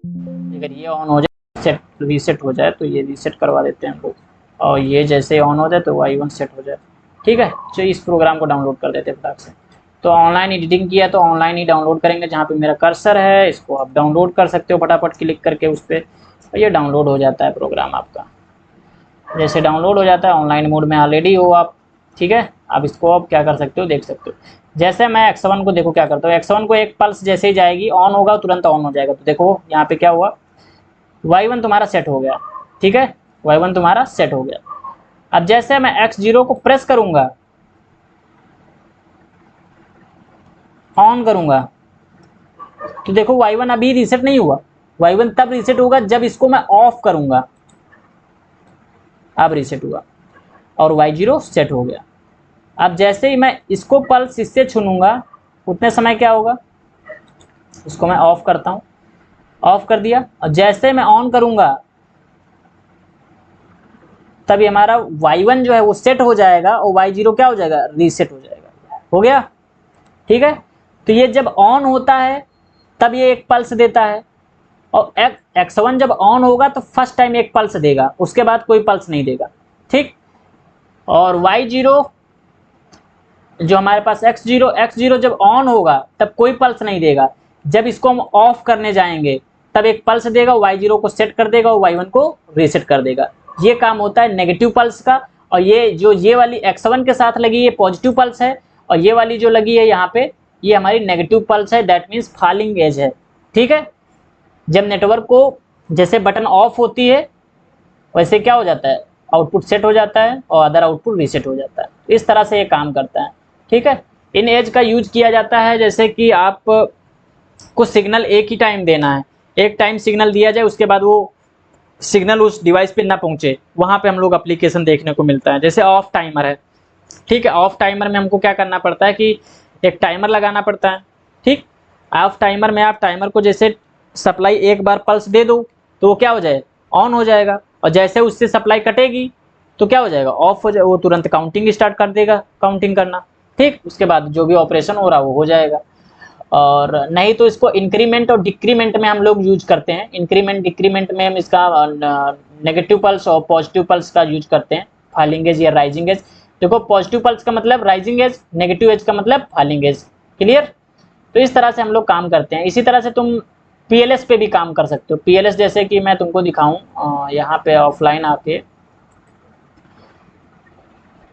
अगर ये ऑन हो जाए सेट रीसेट हो जाए, तो ये रीसेट करवा देते हैं हम लोग, और ये जैसे ऑन हो जाए तो y1 सेट हो जाए, ठीक है। तो इस प्रोग्राम को डाउनलोड कर देते हैं फटाक से। तो ऑनलाइन एडिटिंग किया तो ऑनलाइन ही डाउनलोड करेंगे, जहाँ पे मेरा कर्सर है इसको आप डाउनलोड कर सकते हो फटाफट क्लिक करके उस पर, और ये डाउनलोड हो जाता है प्रोग्राम आपका। जैसे डाउनलोड हो जाता है, ऑनलाइन मोड में ऑलरेडी हो आप, ठीक है। अब इसको आप क्या कर सकते हो देख सकते हो। जैसे मैं X1 को देखो क्या करता हूँ, X1 को एक पल्स जैसे ही जाएगी ऑन होगा तुरंत ऑन हो जाएगा। तो देखो यहाँ पे क्या हुआ, y1 तुम्हारा सेट हो गया, ठीक है, y1 तुम्हारा सेट हो गया। अब जैसे मैं x0 को प्रेस करूंगा, ऑन करूंगा, तो देखो y1 अभी रीसेट नहीं हुआ, y1 तब रीसेट होगा जब इसको मैं ऑफ करूंगा, अब रीसेट हुआ और y0 सेट हो गया। अब जैसे ही मैं इसको पल्स इससे छूनूंगा उतने समय क्या होगा, इसको मैं ऑफ करता हूं, ऑफ कर दिया, और जैसे मैं ऑन करूंगा तभी हमारा y1 जो है वो सेट हो जाएगा और y0 क्या हो जाएगा, रीसेट हो जाएगा, हो गया, ठीक है। तो ये जब ऑन होता है तब ये एक पल्स देता है, और x1 जब ऑन होगा तो फर्स्ट टाइम एक पल्स देगा, उसके बाद कोई पल्स नहीं देगा, ठीक। और y0 जो हमारे पास x0 जब ऑन होगा तब कोई पल्स नहीं देगा, जब इसको हम ऑफ करने जाएंगे तब एक पल्स देगा, y0 को सेट कर देगा और y1 को रीसेट कर देगा। ये काम होता है नेगेटिव पल्स का। और ये जो ये वाली x1 के साथ लगी ये पॉजिटिव पल्स है, और ये वाली जो लगी है यहाँ पे ये हमारी नेगेटिव पल्स है, दैट मीन्स फॉलिंग एज है, ठीक है। जब नेटवर्क को जैसे बटन ऑफ होती है वैसे क्या हो जाता है, आउटपुट सेट हो जाता है और अदर आउटपुट रीसेट हो जाता है। इस तरह से ये काम करता है, ठीक है। इन एज का यूज किया जाता है जैसे कि आप को सिग्नल एक ही टाइम देना है, एक टाइम सिग्नल दिया जाए उसके बाद वो सिग्नल उस डिवाइस पे ना पहुंचे, वहां पे हम लोग एप्लीकेशन देखने को मिलता है। जैसे ऑफ टाइमर है, ठीक है, ऑफ टाइमर में हमको क्या करना पड़ता है कि एक टाइमर लगाना पड़ता है, ठीक। ऑफ टाइमर में आप टाइमर को जैसे सप्लाई एक बार पल्स दे दो तो वो क्या हो जाए, ऑन हो जाएगा, और जैसे उससे सप्लाई कटेगी तो क्या हो जाएगा, ऑफ हो जाए, वो तुरंत काउंटिंग स्टार्ट कर देगा, काउंटिंग करना, ठीक। उसके बाद जो भी ऑपरेशन हो रहा है वो हो जाएगा। और नहीं तो इसको इंक्रीमेंट और डिक्रीमेंट में हम लोग यूज करते हैं। इंक्रीमेंट डिक्रीमेंट में हम इसका नेगेटिव पल्स और पॉजिटिव पल्स का यूज करते हैं, फॉलिंग एज या राइजिंग एज। देखो पॉजिटिव पल्स का मतलब राइजिंग एज, नेगेटिव एज का मतलब फॉलिंग एज, क्लियर। तो इस तरह से हम लोग काम करते हैं। इसी तरह से तुम पीएलएस पे भी काम कर सकते हो। पीएलएस जैसे कि मैं तुमको दिखाऊं यहाँ पे ऑफलाइन आके,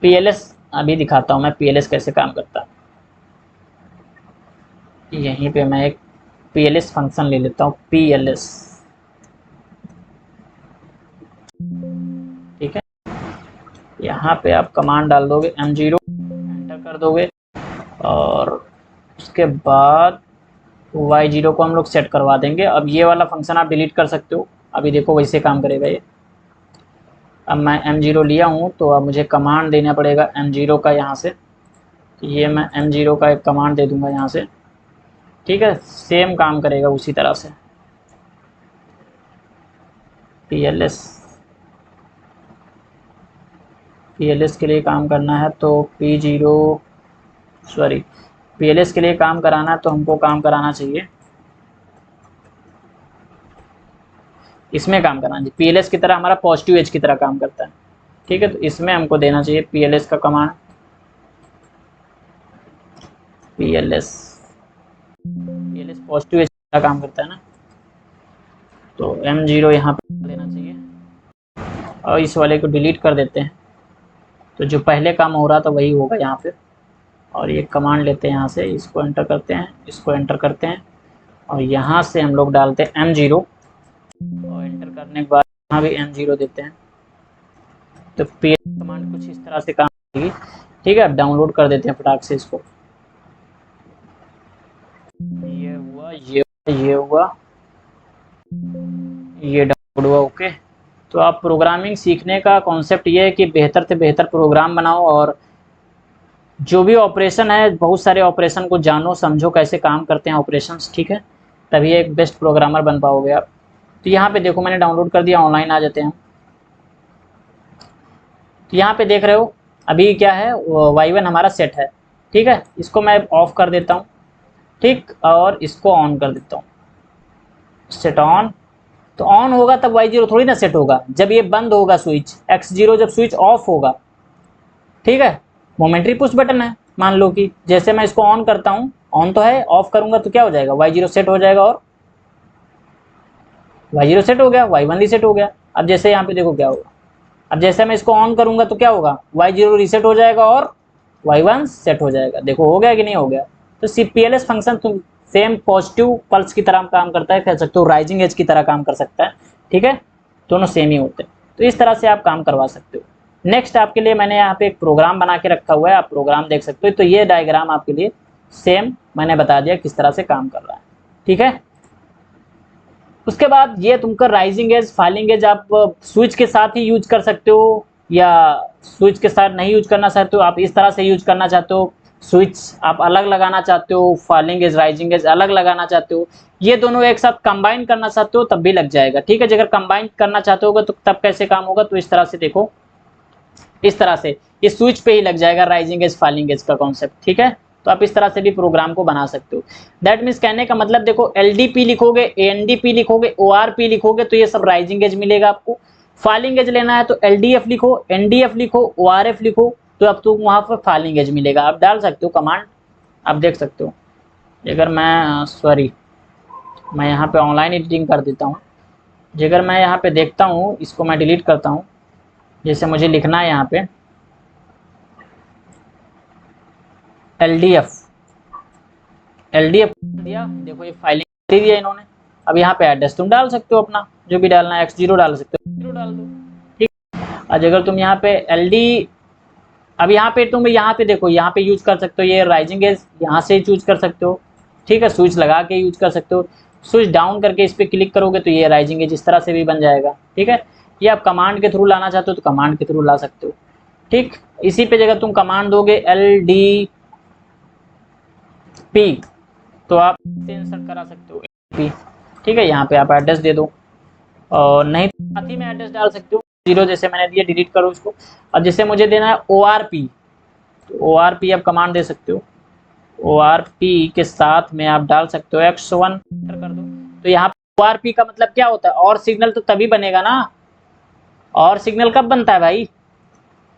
पीएलएस अभी दिखाता हूँ मैं पीएलएस कैसे काम करता है। यहीं पे मैं एक पीएलएस फंक्शन ले लेता हूँ, पीएलएस, ठीक है। यहाँ पे आप कमांड डाल दोगे m0 एंटर कर दोगे, और उसके बाद y0 को हम लोग सेट करवा देंगे। अब ये वाला फंक्शन आप डिलीट कर सकते हो, अभी देखो वैसे काम करेगा ये। अब मैं m0 लिया हूँ तो अब मुझे कमांड देना पड़ेगा m0 का, यहाँ से ये मैं m0 का एक कमांड दे दूंगा यहाँ से, ठीक है। सेम काम करेगा उसी तरह से, पीएलएस, पीएलएस के लिए काम करना है तो पीएलएस के लिए काम कराना है तो हमको काम कराना चाहिए, इसमें काम कराना चाहिए। पीएलएस की तरह हमारा पॉजिटिव एज की तरह काम करता है, ठीक है। तो इसमें हमको देना चाहिए पीएलएस का कमांड, पीएलएस पॉजिटिव एज का काम करता है ना, तो m0 यहाँ पे देना चाहिए, और इस वाले को डिलीट कर देते हैं। तो जो पहले काम हो रहा था वही होगा यहाँ पे। और ये कमांड लेते हैं यहाँ से, इसको एंटर करते हैं, इसको एंटर करते हैं, और यहाँ से हम लोग डालते हैं m0, और एंटर करने के बाद यहाँ भी m0 देते हैं। तो पी कमांड कुछ इस तरह से काम करेगी, ठीक है। अब डाउनलोड कर देते हैं फटाक से इसको। ये हुआ, ये हुआ, ये डाउनलोड हुआ, ओके। तो आप प्रोग्रामिंग सीखने का कॉन्सेप्ट ये है कि बेहतर से बेहतर प्रोग्राम बनाओ और जो भी ऑपरेशन है, बहुत सारे ऑपरेशन को जानो समझो कैसे काम करते हैं ऑपरेशंस, ठीक है, तभी एक बेस्ट प्रोग्रामर बन पाओगे आप। तो यहाँ पे देखो मैंने डाउनलोड कर दिया, ऑनलाइन आ जाते हैं। तो यहाँ पे देख रहे हो अभी क्या है, y1 हमारा सेट है, ठीक है। इसको मैं ऑफ कर देता हूँ, ठीक, और इसको ऑन कर देता हूँ, सेट ऑन। तो ऑन होगा तब y0 थोड़ी ना सेट होगा, जब ये बंद होगा स्विच x0, जब स्विच ऑफ होगा, ठीक है। मोमेंट्री पुश बटन है, मान लो कि जैसे मैं इसको ऑन करता हूँ, ऑन तो है, ऑफ करूंगा तो क्या हो जाएगा, y0 सेट हो जाएगा और y0 सेट हो गया, y1 रीसेट हो गया। अब जैसे यहाँ पे देखो क्या होगा, अब जैसे मैं इसको ऑन करूंगा तो क्या होगा, y0 रीसेट हो जाएगा और y1 सेट हो जाएगा। देखो हो गया कि नहीं हो गया। तो CPLS फंक्शन तुम सेम पॉजिटिव पल्स की तरह काम करता है, कह सकते हो राइजिंग एज की तरह काम कर सकता है, ठीक है, दोनों सेम ही होते हैं। तो इस तरह से आप काम करवा सकते हो। नेक्स्ट आपके लिए मैंने यहाँ पे एक प्रोग्राम बना के रखा हुआ है, आप प्रोग्राम देख सकते हो। तो ये डायग्राम आपके लिए सेम मैंने बता दिया किस तरह से काम कर रहा है, ठीक है। उसके बाद ये तुमका राइजिंग एज फॉलिंग एज आप स्विच के साथ ही यूज कर सकते हो, या स्विच के साथ नहीं यूज करना चाहते हो, आप इस तरह से यूज करना चाहते हो, स्विच आप अलग लगाना चाहते हो, फॉलिंग एज राइजिंग एज अलग लगाना चाहते हो, ये दोनों एक साथ कंबाइन करना चाहते हो तब भी लग जाएगा, ठीक है। अगर कंबाइन करना चाहते होगा तो तब कैसे काम होगा, तो इस तरह से देखो, इस तरह से ये स्विच पे ही लग जाएगा राइजिंग एज फॉलिंग एज का कॉन्सेप्ट, ठीक है। तो आप इस तरह से भी प्रोग्राम को बना सकते हो। दैट मीन्स कहने का मतलब देखो, LDP लिखोगे, ANDP लिखोगे, ORP लिखोगे तो ये सब राइजिंग एज मिलेगा आपको। फॉलिंग एज लेना है तो LDF लिखो, NDF लिखो, ORF लिखो, तो अब तो वहां पर फॉलिंग एज मिलेगा। आप डाल सकते हो कमांड, आप देख सकते हो। अगर मैं सॉरी मैं यहाँ पे ऑनलाइन एडिटिंग कर देता हूँ, अगर मैं यहाँ पे देखता हूँ, इसको मैं डिलीट करता हूँ, जैसे मुझे लिखना है यहाँ पे LDF दिया, देखो ये फाइलिंग दे दिया इन्होंने। अब यहाँ पे एड्रेस तुम डाल सकते हो अपना, जो भी डालना है, x0 डाल सकते हो, 0 डाल दो, ठीक। और अगर तुम यहाँ पे अब यहाँ पे तुम यहाँ पे देखो, यहाँ पे यूज कर सकते हो ये राइजिंग एज, यहाँ से चूज कर सकते हो, ठीक है। स्विच लगा के यूज कर सकते हो, स्विच डाउन करके इस पर क्लिक करोगे तो ये राइजिंग एज इस तरह से भी बन जाएगा, ठीक है। ये आप कमांड के थ्रू लाना चाहते हो तो कमांड के थ्रू ला सकते हो, ठीक। इसी पे जगह तुम कमांड दोगे LDP तो आप इंसर्ट करा सकते हो LDP, ठीक है। यहाँ पे आप एड्रेस दे दो, और नहीं साथ ही में एड्रेस डाल सकते हो, 0 जैसे मैंने दिया, डिलीट करो इसको। अब जैसे मुझे देना है ORP, तो ORP आप कमांड दे सकते हो, ORP के साथ में आप डाल सकते हो X1 कर दो। तो यहाँ पे ORP का मतलब क्या होता है, और सिग्नल तो तभी बनेगा ना, और सिग्नल कब बनता है भाई,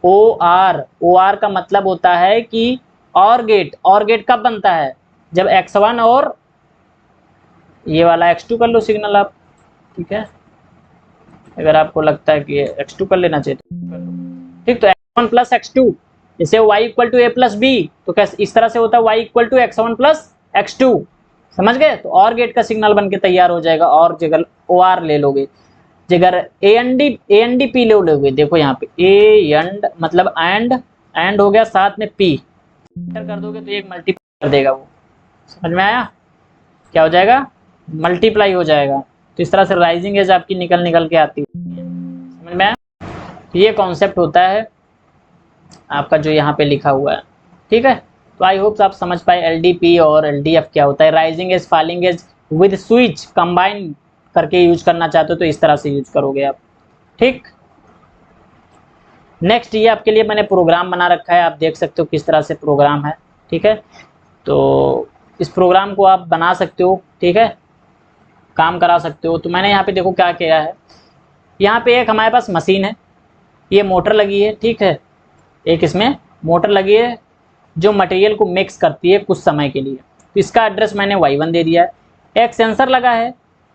OR का मतलब होता है कि और गेट कब बनता है, जब X1 और ये वाला X2 कर लो सिग्नल आप, ठीक है। अगर आपको लगता है कि X2 कर लेना चाहिए तो कर लो, ठीक। तो X1 प्लस X2, जैसे y equal to A plus B, तो कैसे इस तरह से होता है y equal to X1 plus X2, समझ गए। तो और गेट का सिग्नल बन के तैयार हो जाएगा, और जगह OR ले लोगे, जगह ANDP ले लोगे, देखो यहाँ पे AND मतलब एंड हो गया, साथ में P कर दोगे तो एक मल्टीप्लाई कर देगा वो, समझ में आया, क्या हो जाएगा, मल्टीप्लाई हो जाएगा। तो इस तरह से राइजिंग एज आपकी निकल के आती है, समझ में आया। तो ये कॉन्सेप्ट होता है आपका जो यहाँ पे लिखा हुआ है, ठीक है। तो आई होप आप समझ पाए LDP और LDF क्या होता है। Rising edge falling edge with switch combine करके यूज करना चाहते हो तो इस तरह से यूज करोगे आप, ठीक। नेक्स्ट ये आपके लिए मैंने प्रोग्राम बना रखा है, आप देख सकते हो किस तरह से प्रोग्राम है, ठीक है। तो इस प्रोग्राम को आप बना सकते हो, ठीक है, काम करा सकते हो। तो मैंने यहाँ पे देखो क्या किया है, यहाँ पे एक हमारे पास मशीन है, ये मोटर लगी है, ठीक है, एक इसमें मोटर लगी है जो मटेरियल को मिक्स करती है कुछ समय के लिए। तो इसका एड्रेस मैंने y1 दे दिया है। एक सेंसर लगा है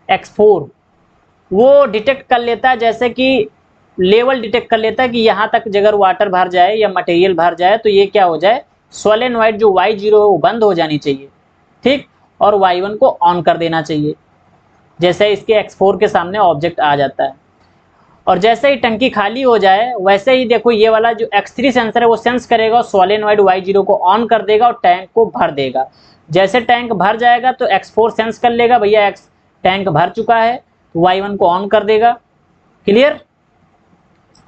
X4, वो डिटेक्ट कर लेता है, जैसे कि लेवल डिटेक्ट कर लेता है कि यहाँ तक अगर वाटर भर जाए या मटेरियल भर जाए तो ये क्या हो जाए, सोलेनॉइड जो y0 है वो बंद हो जानी चाहिए, ठीक, और y1 को ऑन कर देना चाहिए। जैसे इसके X4 के सामने ऑब्जेक्ट आ जाता है, और जैसे ही टंकी खाली हो जाए वैसे ही देखो ये वाला जो X3 सेंसर है वो सेंस करेगा, सोलेनॉइड y0 को ऑन कर देगा और टैंक को भर देगा। जैसे टैंक भर जाएगा तो X4 सेंस कर लेगा भैया टैंक भर चुका है, तो y1 को ऑन कर देगा। क्लियर।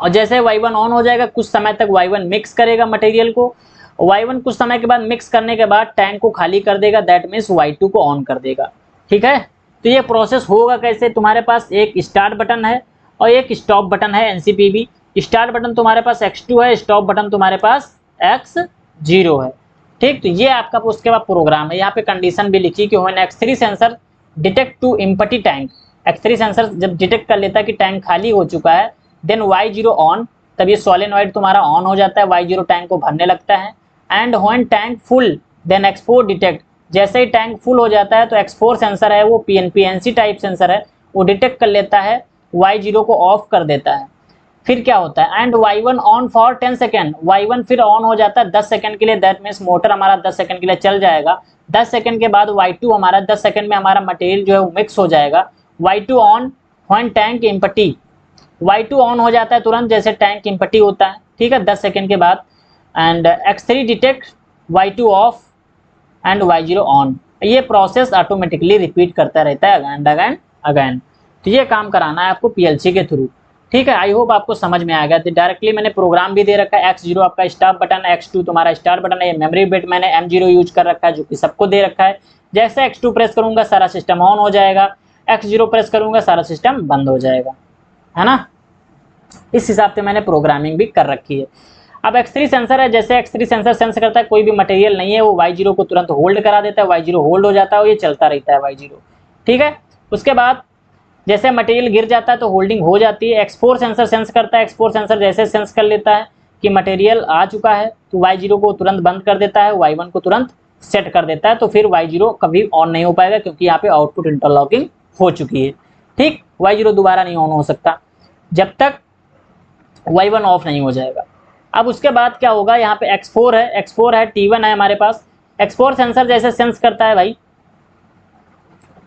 और जैसे y1 ऑन हो जाएगा कुछ समय तक y1 मिक्स करेगा मटेरियल को, y1 कुछ समय के बाद मिक्स करने के बाद टैंक को खाली कर देगा, दैट मीन्स y2 को ऑन कर देगा। ठीक है। तो ये प्रोसेस होगा कैसे, तुम्हारे पास एक स्टार्ट बटन है और एक स्टॉप बटन है एनसीपीबी। स्टार्ट बटन तुम्हारे पास x2 है, स्टॉप बटन तुम्हारे पास x0 है। ठीक। तो ये आपका उसके बाद प्रोग्राम है। यहाँ पे कंडीशन भी लिखी कि when x3 sensor detect to empty tank, x3 sensor जब डिटेक्ट कर लेता है कि टैंक खाली हो चुका है, देन y0 ऑन, तब ये सोलेनॉइड तुम्हारा ऑन हो जाता है, y0 टैंक को भरने लगता है। And when tank full then x4 detect, जैसे ही टैंक फुल हो जाता है तो x4 सेंसर है वो पीएनसी टाइप सेंसर है, वो डिटेक्ट कर लेता है, y0 को ऑफ कर देता है। फिर क्या होता है, and y1 on for 10 second, y1 फिर ऑन हो जाता है 10 सेकंड के लिए, दैट मीन्स मोटर हमारा 10 सेकंड के लिए चल जाएगा। 10 सेकंड के बाद y2 हमारा 10 सेकंड में हमारा मटेरियल जो है वो मिक्स हो जाएगा। y2 on when tank empty, y2 on हो जाता है तुरंत जैसे टैंक एम्प्टी होता है। ठीक है, 10 सेकंड के बाद। And x3 detect y2 of and y0 on. ये प्रोसेस ऑटोमेटिकली रिपीट करता रहता है अगेन अगेन अगेन। तो ये काम कराना है आपको पीएलसी के थ्रू। ठीक है, आई होप आपको समझ में आ गया। तो डायरेक्टली मैंने प्रोग्राम भी दे रखा है, x0 आपका स्टार्ट बटन है, x2 तुम्हारा स्टार्ट बटन है, ये मेमोरी बिट मैंने M0 यूज कर रखा है जो कि सबको दे रखा है। जैसे x2 प्रेस करूंगा सारा सिस्टम ऑन हो जाएगा, x0 प्रेस करूंगा सारा सिस्टम बंद हो जाएगा, है ना। इस हिसाब से मैंने प्रोग्रामिंग भी कर रखी है। अब x3 सेंसर है, जैसे x3 सेंसर सेंस करता है कोई भी मटेरियल नहीं है, वो y0 को तुरंत होल्ड करा देता है, y0 होल्ड हो जाता है और ये चलता रहता है y0। ठीक है, उसके बाद जैसे मटेरियल गिर जाता है तो होल्डिंग हो जाती है। x4 सेंसर सेंस करता है, x4 सेंसर जैसे सेंस कर लेता है कि मटेरियल आ चुका है तो y0 को तुरंत बंद कर देता है, y1 को तुरंत सेट कर देता है, तो फिर y0 कभी ऑन नहीं हो पाएगा क्योंकि यहाँ पे आउटपुट इंटरलॉकिंग हो चुकी है। ठीक, y0 दोबारा नहीं ऑन हो सकता जब तक y1 ऑफ नहीं हो जाएगा। अब उसके बाद क्या होगा, यहाँ पे x4 है, x4 है, T1 है हमारे पास। x4 सेंसर जैसे सेंस करता है भाई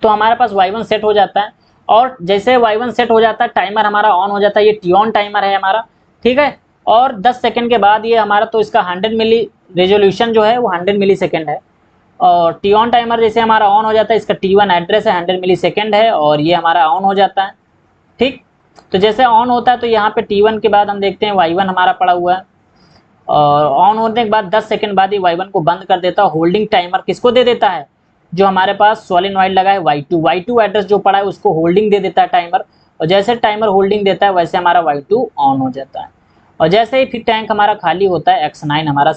तो हमारे पास y1 सेट हो जाता है, और जैसे y1 सेट हो जाता है टाइमर हमारा ऑन हो जाता है, ये टी-ऑन टाइमर है हमारा। ठीक है, और 10 सेकंड के बाद ये हमारा तो इसका 100 मिली रेजोल्यूशन जो है वो 100 मिली सेकेंड है, और टी-ऑन टाइमर जैसे हमारा ऑन हो जाता है, इसका T1 एड्रेस है, 100 मिली सेकेंड है और ये हमारा ऑन हो जाता है। ठीक, तो जैसे ऑन होता है तो यहाँ पे T1 के बाद हम देखते हैं y1 हमारा पड़ा हुआ है, और ऑन होने के बाद 10 सेकंड बाद ही y1 को बंद कर देता है। होल्डिंग टाइमर किसको दे देता है, जो हमारे पास सोलेनॉइड लगा है y2 एड्रेस जो पड़ा है उसको होल्डिंग दे देता है टाइमर, और जैसे टाइमर होल्डिंग देता है वैसे हमारा y2 ऑन हो जाता है। और जैसे ही फिर टैंक हमारा खाली होता है, x9 हमारा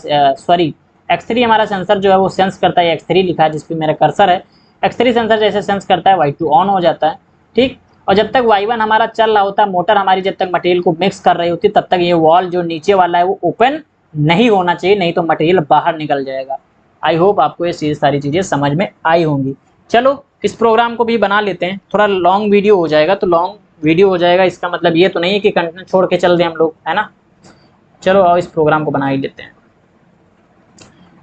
x3 हमारा सेंसर जो है वो सेंस करता है, x3 लिखा है जिस पे मेरा कर्सर है, x3 सेंसर जैसे सेंस करता है y2 ऑन हो जाता है। ठीक, और जब तक y1 हमारा चल रहा होता है, मोटर हमारी जब तक मटेरियल को मिक्स कर रही होती है, तब तक ये वॉल जो नीचे वाला है वो ओपन नहीं होना चाहिए, नहीं तो मटेरियल बाहर निकल जाएगा। आई होप आपको ये सारी चीज़ें समझ में आई होंगी। चलो इस प्रोग्राम को भी बना लेते हैं, थोड़ा लॉन्ग वीडियो हो जाएगा, तो लॉन्ग वीडियो हो जाएगा इसका मतलब ये तो नहीं है कि कंटेंट छोड़ के चल दें हम लोग, है ना। चलो आओ इस प्रोग्राम को बना ही लेते हैं।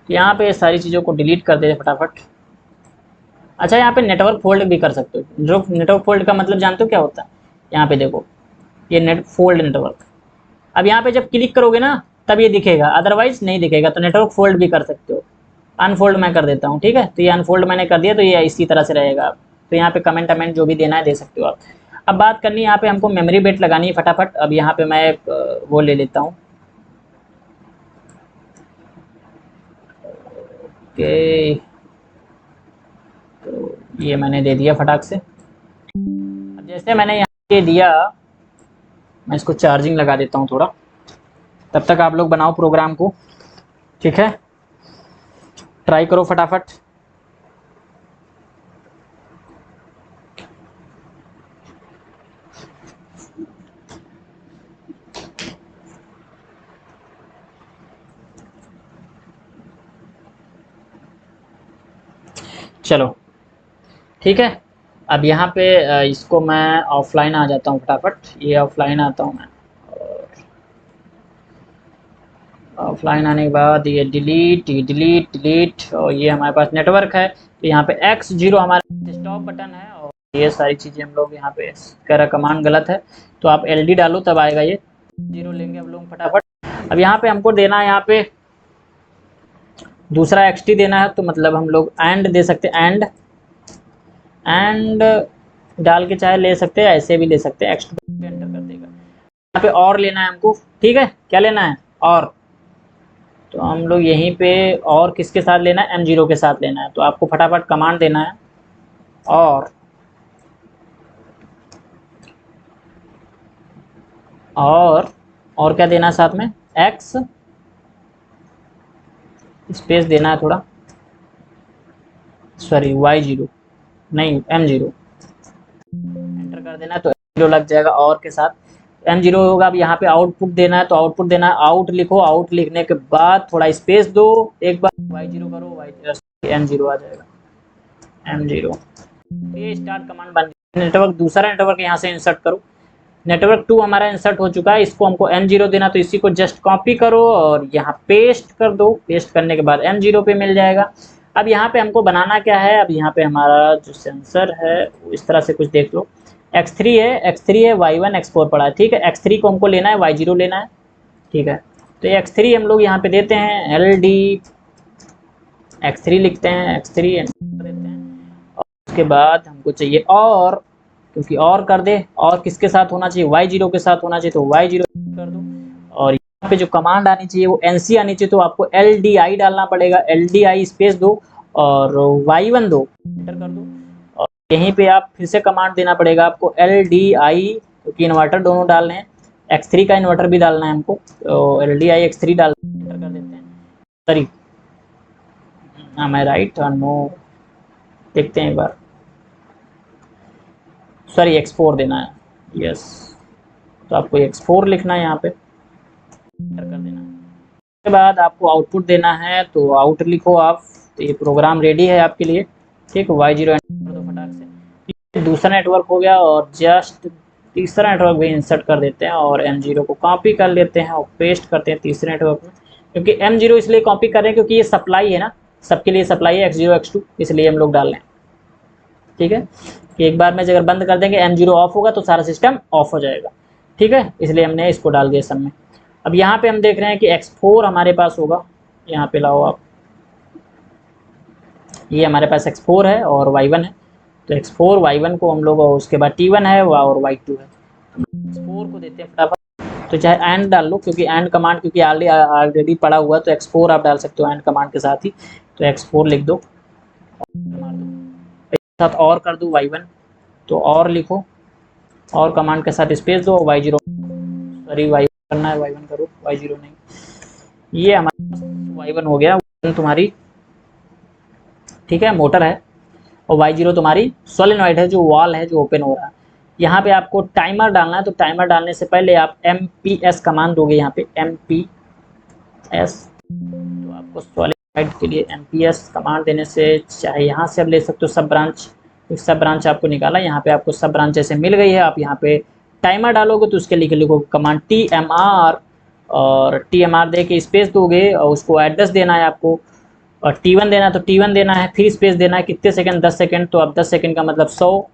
यहाँ पे सारी चीज़ों को डिलीट कर दे फटाफट। अच्छा, यहाँ पे नेटवर्क फोल्ड भी कर सकते हो। जो नेटवर्क फोल्ड का मतलब जानते हो क्या होता है, यहाँ पे देखो ये फोल्ड नेटवर्क। अब यहाँ पे जब क्लिक करोगे ना तब ये दिखेगा, अदरवाइज नहीं दिखेगा, तो नेटवर्क फोल्ड भी कर सकते हो। अनफोल्ड मैं कर देता हूँ, ठीक है, तो ये अनफोल्ड मैंने कर दिया, तो ये इसी तरह से रहेगा। तो यहाँ पे कमेंट जो भी देना है दे सकते हो आप। अब बात करनी है यहाँ पे हमको मेमोरी बिट लगानी है फटाफट। अब यहाँ पे मैं वो ले लेता हूँ, ओके, तो ये मैंने दे दिया फटाक से। अब जैसे मैंने यहाँ पे दिया, मैं इसको चार्जिंग लगा देता हूँ थोड़ा, तब तक आप लोग बनाओ प्रोग्राम को। ठीक है, ट्राई करो फटाफट। चलो ठीक है, अब यहाँ पे इसको मैं ऑफलाइन आ जाता हूँ फटाफट। ये ऑफलाइन आता हूँ मैं, और ऑफलाइन आने के बाद ये डिलीट, और ये हमारे पास नेटवर्क है, तो यहाँ पे x0 हमारा स्टॉप बटन है, और ये सारी चीज़ें हम लोग यहाँ पे कह रहा कमांड गलत है, तो आप LD डालो तब आएगा, ये 0 लेंगे हम लोग फटाफट। अब यहाँ पे हमको देना है, यहाँ पे दूसरा XT देना है, तो मतलब हम लोग एंड दे सकते हैं, एंड डाल के चाहे ले सकते हैं, ऐसे भी ले सकते हैं, एक्स टू एंटर कर देगा। यहाँ पे और लेना है हमको, ठीक है, क्या लेना है और, तो हम लोग यहीं पे और किसके साथ लेना है, m0 के साथ लेना है। तो आपको फटाफट कमांड देना है और क्या देना है साथ में, x स्पेस देना है थोड़ा, सॉरी y0 नहीं m0 एंटर कर देना है। तो m0 लग जाएगा और के साथ, m0 होगा। अब यहाँ पे आउटपुट देना है, तो आउटपुट देना है, आउट लिखो, आउट लिखने के बाद थोड़ा स्पेस दो, एक बार y0 करो, m0 आ जाएगा, m0। ये स्टार्ट कमांड बन गया। नेटवर्क, दूसरा नेटवर्क यहाँ से इंसर्ट करो, नेटवर्क 2 हमारा इंसर्ट हो चुका है, इसको हमको m0 देना, तो इसी को जस्ट कॉपी करो और यहाँ पेस्ट कर दो। पेस्ट करने के बाद m0 पे मिल जाएगा। अब यहाँ पे हमको बनाना क्या है, अब यहाँ पे हमारा जो सेंसर है वो इस तरह से कुछ देख लो, x3 है, y1 x4 पड़ा है, ठीक है। x3 को हमको लेना है, y0 लेना है, ठीक है। तो x3 हम लोग यहाँ पे देते हैं LD x3 लिखते हैं, x3 देते हैं, और उसके बाद हमको चाहिए और, क्योंकि और कर दे, और किसके साथ होना चाहिए, y0 के साथ होना चाहिए, तो y0 कर दो। और यहाँ पे जो कमांड आनी चाहिए वो NC आनी चाहिए, तो आपको LDI डालना पड़ेगा, LDI स्पेस दो और y1 दो, एंटर कर दो। और यहीं पे आप फिर से कमांड देना पड़ेगा आपको LDI, क्योंकि इन्वर्टर दोनों डालने हैं, x3 का इन्वर्टर भी डालना है हमको, तो LDI x3 डाल, एंटर कर देते हैं। Sorry, am I right or no, देखते हैं एक बार, सॉरी x4 देना है, यस। तो आपको x4 लिखना है यहाँ पे, एंटर कर देना है। उसके बाद आपको आउटपुट देना है, तो आउट लिखो आप। तो ये प्रोग्राम रेडी है आपके लिए, ठीक है। y0 एंटर कर दो फटाक से। दूसरा नेटवर्क हो गया, और जस्ट तीसरा नेटवर्क भी इंसर्ट कर देते हैं और m0 को कॉपी कर लेते हैं और पेस्ट करते हैं तीसरे नेटवर्क में। क्योंकि m0 इसलिए कॉपी कर रहे हैं क्योंकि ये सप्लाई है ना, सबके लिए सप्लाई है, x0 x2, इसलिए हम लोग डाल रहे हैं, ठीक है। कि एक बार में अगर बंद कर देंगे, m0 ऑफ होगा तो सारा सिस्टम ऑफ हो जाएगा, ठीक है, इसलिए हमने इसको डाल दिया सब में। अब यहाँ पे हम देख रहे हैं कि x4 हमारे पास होगा, यहाँ पे लाओ आप, ये हमारे पास x4 है और y1 है, तो x4 y1 को हम लोग, और उसके बाद t1 है और y2 है, x4 को देते हैं फटाफट। तो चाहे एंड डाल लो, क्योंकि एंड कमांड क्योंकि ऑलरेडी पड़ा हुआ है, तो x4 आप डाल सकते हो एंड कमांड के साथ ही, तो x4 लिख दो, मार दो, साथ और कर दो y1, तो और लिखो, और कमांड के साथ स्पेस दो, y0, सॉरी y1 करना है, y1 करो, y0 नहीं। ये हमारा y1 हो गया, तुम्हारी, ठीक है, मोटर है, और y0 तुम्हारी सोलेनॉइड है, जो वॉल है जो ओपन हो रहा है। यहाँ पे आपको टाइमर डालना है, तो टाइमर डालने से पहले आप MPS कमांड दोगे, यहाँ पे MPS, तो आपको सोलेनॉइड के लिए MPS कमांड देने से, चाहे यहाँ से आप ले सकते हो सब ब्रांच, सब ब्रांच आपको निकाला, यहाँ पे आपको सब ब्रांच जैसे मिल गई है। आप यहाँ पे टाइमर डालोगे तो उसके लिए लिखोगे कमांड TMR, और TMR दे के स्पेस दोगे, और उसको एड्रेस देना है आपको, और T1 देना है तो T1 देना है, फिर स्पेस देना है, कितने सेकंड, 10 सेकंड, तो आप 10 सेकंड का मतलब 100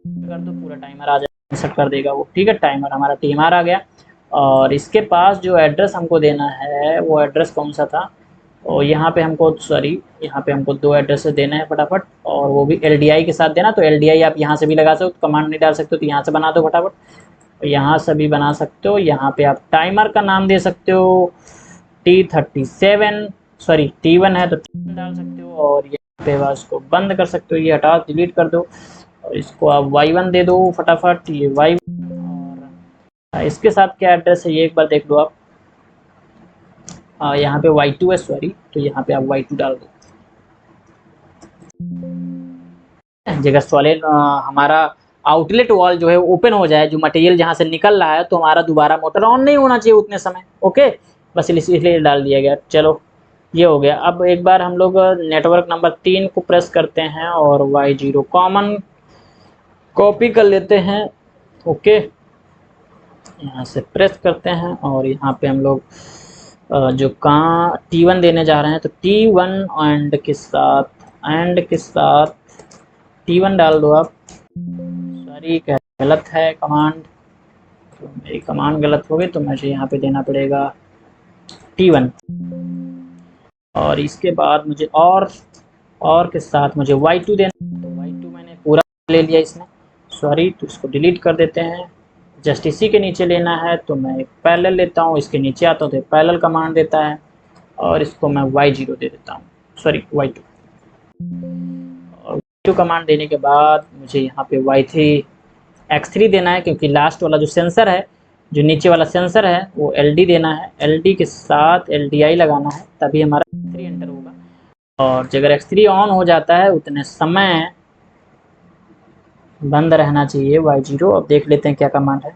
कर दो, पूरा टाइमर आ जाएगा, सेट कर देगा वो, ठीक है। टाइमर हमारा TMR आ गया। और इसके पास जो एड्रेस हमको देना है वो एड्रेस कौन सा था, और यहाँ पे हमको, सॉरी, यहाँ पे हमको 2 एड्रेस देना है फटाफट, और वो भी LDI के साथ देना। तो LDI आप यहाँ से भी लगा सकते हो, कमांड नहीं डाल सकते हो तो यहाँ से बना दो फटाफट, यहाँ से भी बना सकते हो। यहाँ पे आप टाइमर का नाम दे सकते हो T37, सॉरी T1 है तो T1 डाल सकते हो, और यहाँ पे बस को बंद कर सकते हो, ये हटा डिलीट कर दो, और इसको आप y1 दे दो फटाफट, ये y1। और इसके साथ क्या एड्रेस है ये एक बार देख लो आप, यहाँ पे y2 है, सॉरी, तो यहाँ पे आप y2 डाल दो। जगह सॉलिड हमारा आउटलेट वॉल जो है ओपन हो जाए, जो मटेरियल जहाँ से निकल रहा है, तो हमारा दोबारा मोटर ऑन नहीं होना चाहिए उतने समय, ओके, बस इसलिए डाल दिया गया। चलो ये हो गया। अब एक बार हम लोग नेटवर्क नंबर 3 को प्रेस करते हैं और y0 कॉमन कॉपी कर लेते हैं, ओके, यहाँ से प्रेस करते हैं, और यहाँ पे हम लोग जो कहाँ T1 देने जा रहे हैं, तो T1 एंड के साथ T1 डाल दो आप। सॉरी, गलत है कमांड, तो मेरी कमांड गलत हो गई, तो मुझे यहाँ पे देना पड़ेगा T1, और इसके बाद मुझे और के साथ मुझे y2 देना, तो y2 मैंने पूरा ले लिया इसमें, सॉरी, तो इसको डिलीट कर देते हैं। जस्ट इसी के नीचे लेना है तो मैं एक पैरेलल लेता हूँ, इसके नीचे आता हूँ तो पैरेलल कमांड देता है, और इसको मैं y0 दे देता हूँ, सॉरी y2। और y2 कमांड देने के बाद मुझे यहाँ पे y3 x3 देना है, क्योंकि लास्ट वाला जो सेंसर है, जो नीचे वाला सेंसर है वो LD देना है, LD के साथ LDI लगाना है, तभी हमारा x3 एंटर होगा। और अगर x3 ऑन हो जाता है उतने समय बंद रहना चाहिए y0। अब देख लेते हैं क्या कमांड है।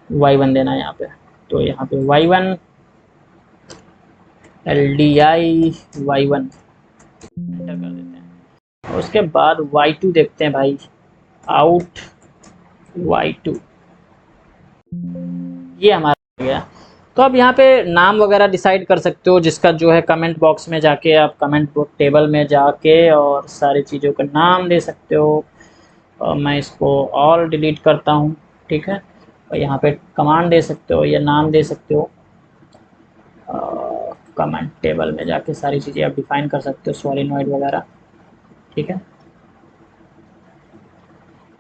y1 देना है यहाँ पे, तो यहाँ पे y1 LDI y1 एंटर कर देते हैं। और उसके बाद y2 देखते हैं भाई, आउट y2, ये हमारा हो गया। तो अब यहाँ पे नाम वगैरह डिसाइड कर सकते हो, जिसका जो है कमेंट बॉक्स में जाके आप कमेंट टेबल में जाके और सारी चीज़ों का नाम दे सकते हो। और मैं इसको ऑल डिलीट करता हूँ, ठीक है। और यहाँ पे कमांड दे सकते हो या नाम दे सकते हो, कमेंट टेबल में जाके सारी चीज़ें आप डिफाइन कर सकते हो, सॉलिनॉइड वगैरह, ठीक है।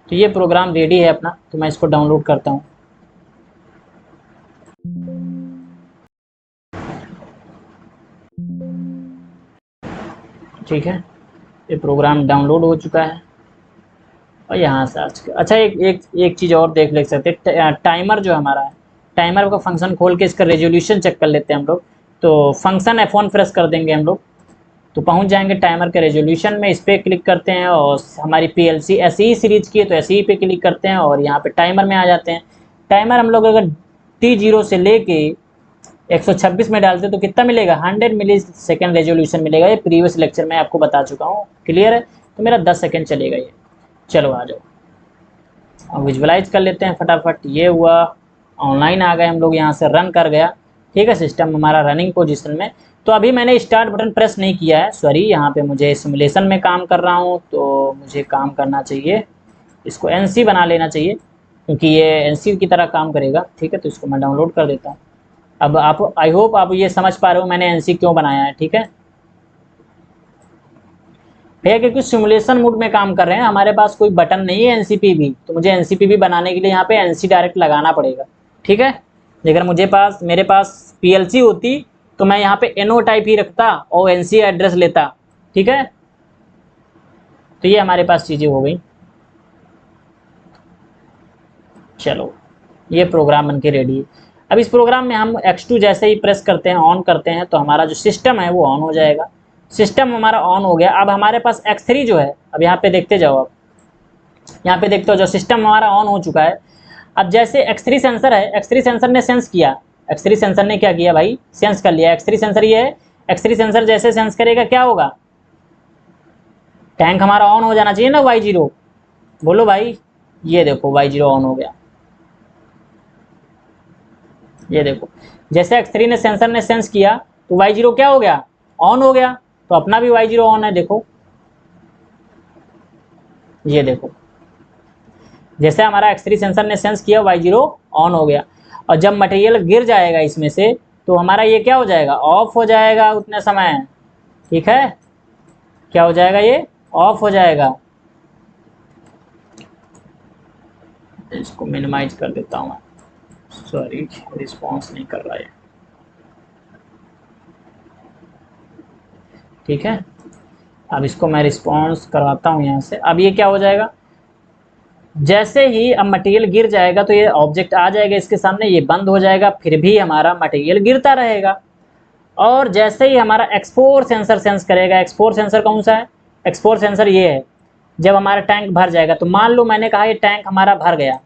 तो ये प्रोग्राम रेडी है अपना, तो मैं इसको डाउनलोड करता हूँ। ठीक है, ये प्रोग्राम डाउनलोड हो चुका है। और यहाँ से आज अच्छा एक चीज़ और देख ले सकते हैं, टाइमर जो हमारा है, टाइमर का फंक्शन खोल के इसका रेजोल्यूशन चेक कर लेते हैं हम लोग। तो फंक्शन F1 प्रेस कर देंगे हम लोग, तो पहुँच जाएंगे टाइमर के रेजोल्यूशन में। इस पर क्लिक करते हैं और हमारी PLC SE सीरीज की है तो SE पे क्लिक करते हैं और यहाँ पे टाइमर में आ जाते हैं। टाइमर हम लोग अगर T0 से लेके 126 में डालते तो कितना मिलेगा, 100 मिली सेकेंड रेजोल्यूशन मिलेगा। ये प्रीवियस लेक्चर में आपको बता चुका हूँ, क्लियर है। तो मेरा 10 सेकेंड चलेगा ये। चलो आ जाओ, अब विजुअलाइज कर लेते हैं फटाफट। ये हुआ, ऑनलाइन आ गए हम लोग, यहाँ से रन कर गया, ठीक है। सिस्टम हमारा रनिंग पोजीशन में। तो अभी मैंने स्टार्ट बटन प्रेस नहीं किया है, सॉरी, यहाँ पे मुझे सिमुलेशन में काम कर रहा हूँ तो मुझे काम करना चाहिए, इसको NC बना लेना चाहिए, क्योंकि ये NC की तरह काम करेगा, ठीक है। तो इसको मैं डाउनलोड कर देता हूँ। अब आप, आई होप आप ये समझ पा रहे हो मैंने NC क्यों बनाया है, ठीक है भैया, क्योंकि सिमुलेशन मोड में काम कर रहे हैं, हमारे पास कोई बटन नहीं है NCPB, तो मुझे NCPB बनाने के लिए यहाँ पे NC डायरेक्ट लगाना पड़ेगा, ठीक है। अगर मेरे पास PLC होती तो मैं यहाँ पे NO टाइप ही रखता और NC एड्रेस लेता, ठीक है। तो ये हमारे पास चीज़ें हो गई। चलो, ये प्रोग्राम बनके रेडी है। अब इस प्रोग्राम में हम X2 जैसे ही प्रेस करते हैं, ऑन करते हैं, तो हमारा जो सिस्टम है वो ऑन हो जाएगा। सिस्टम हमारा ऑन हो गया। अब हमारे पास X3 जो है, अब यहाँ पे देखते जाओ, आप यहाँ पे देखते हो जो सिस्टम हमारा ऑन हो चुका है। अब जैसे X3 सेंसर है, X3 सेंसर ने सेंस किया, X3 सेंसर ने क्या किया भाई, सेंस कर लिया। X3 सेंसर ये है, X3 सेंसर जैसे सेंस करेगा क्या होगा, टैंक हमारा ऑन हो जाना चाहिए ना, Y0, बोलो भाई। ये देखो Y0 ऑन हो गया, ये देखो जैसे X3 ने सेंसर ने सेंस किया तो Y0 क्या हो गया, ऑन हो गया। तो अपना भी Y0 ऑन है, देखो, ये देखो जैसे हमारा X3 सेंसर ने सेंस किया Y0 ऑन हो गया। और जब मटेरियल गिर जाएगा इसमें से तो हमारा ये क्या हो जाएगा, ऑफ हो जाएगा उतने समय, ठीक है। क्या हो जाएगा, ये ऑफ हो जाएगा। इसको मिनिमाइज कर देता हूँ मैं, सॉरी रिस्पॉन्स नहीं कर रहा है, ठीक है। अब इसको मैं रिस्पॉन्स करवाता हूँ यहाँ से। अब ये क्या हो जाएगा, जैसे ही अब मटेरियल गिर जाएगा तो ये ऑब्जेक्ट आ जाएगा इसके सामने, ये बंद हो जाएगा, फिर भी हमारा मटेरियल गिरता रहेगा। और जैसे ही हमारा X4 सेंसर सेंस करेगा, X4 सेंसर कौन सा है, X4 सेंसर ये है, जब हमारा टैंक भर जाएगा, तो मान लो मैंने कहा ये टैंक हमारा भर गया,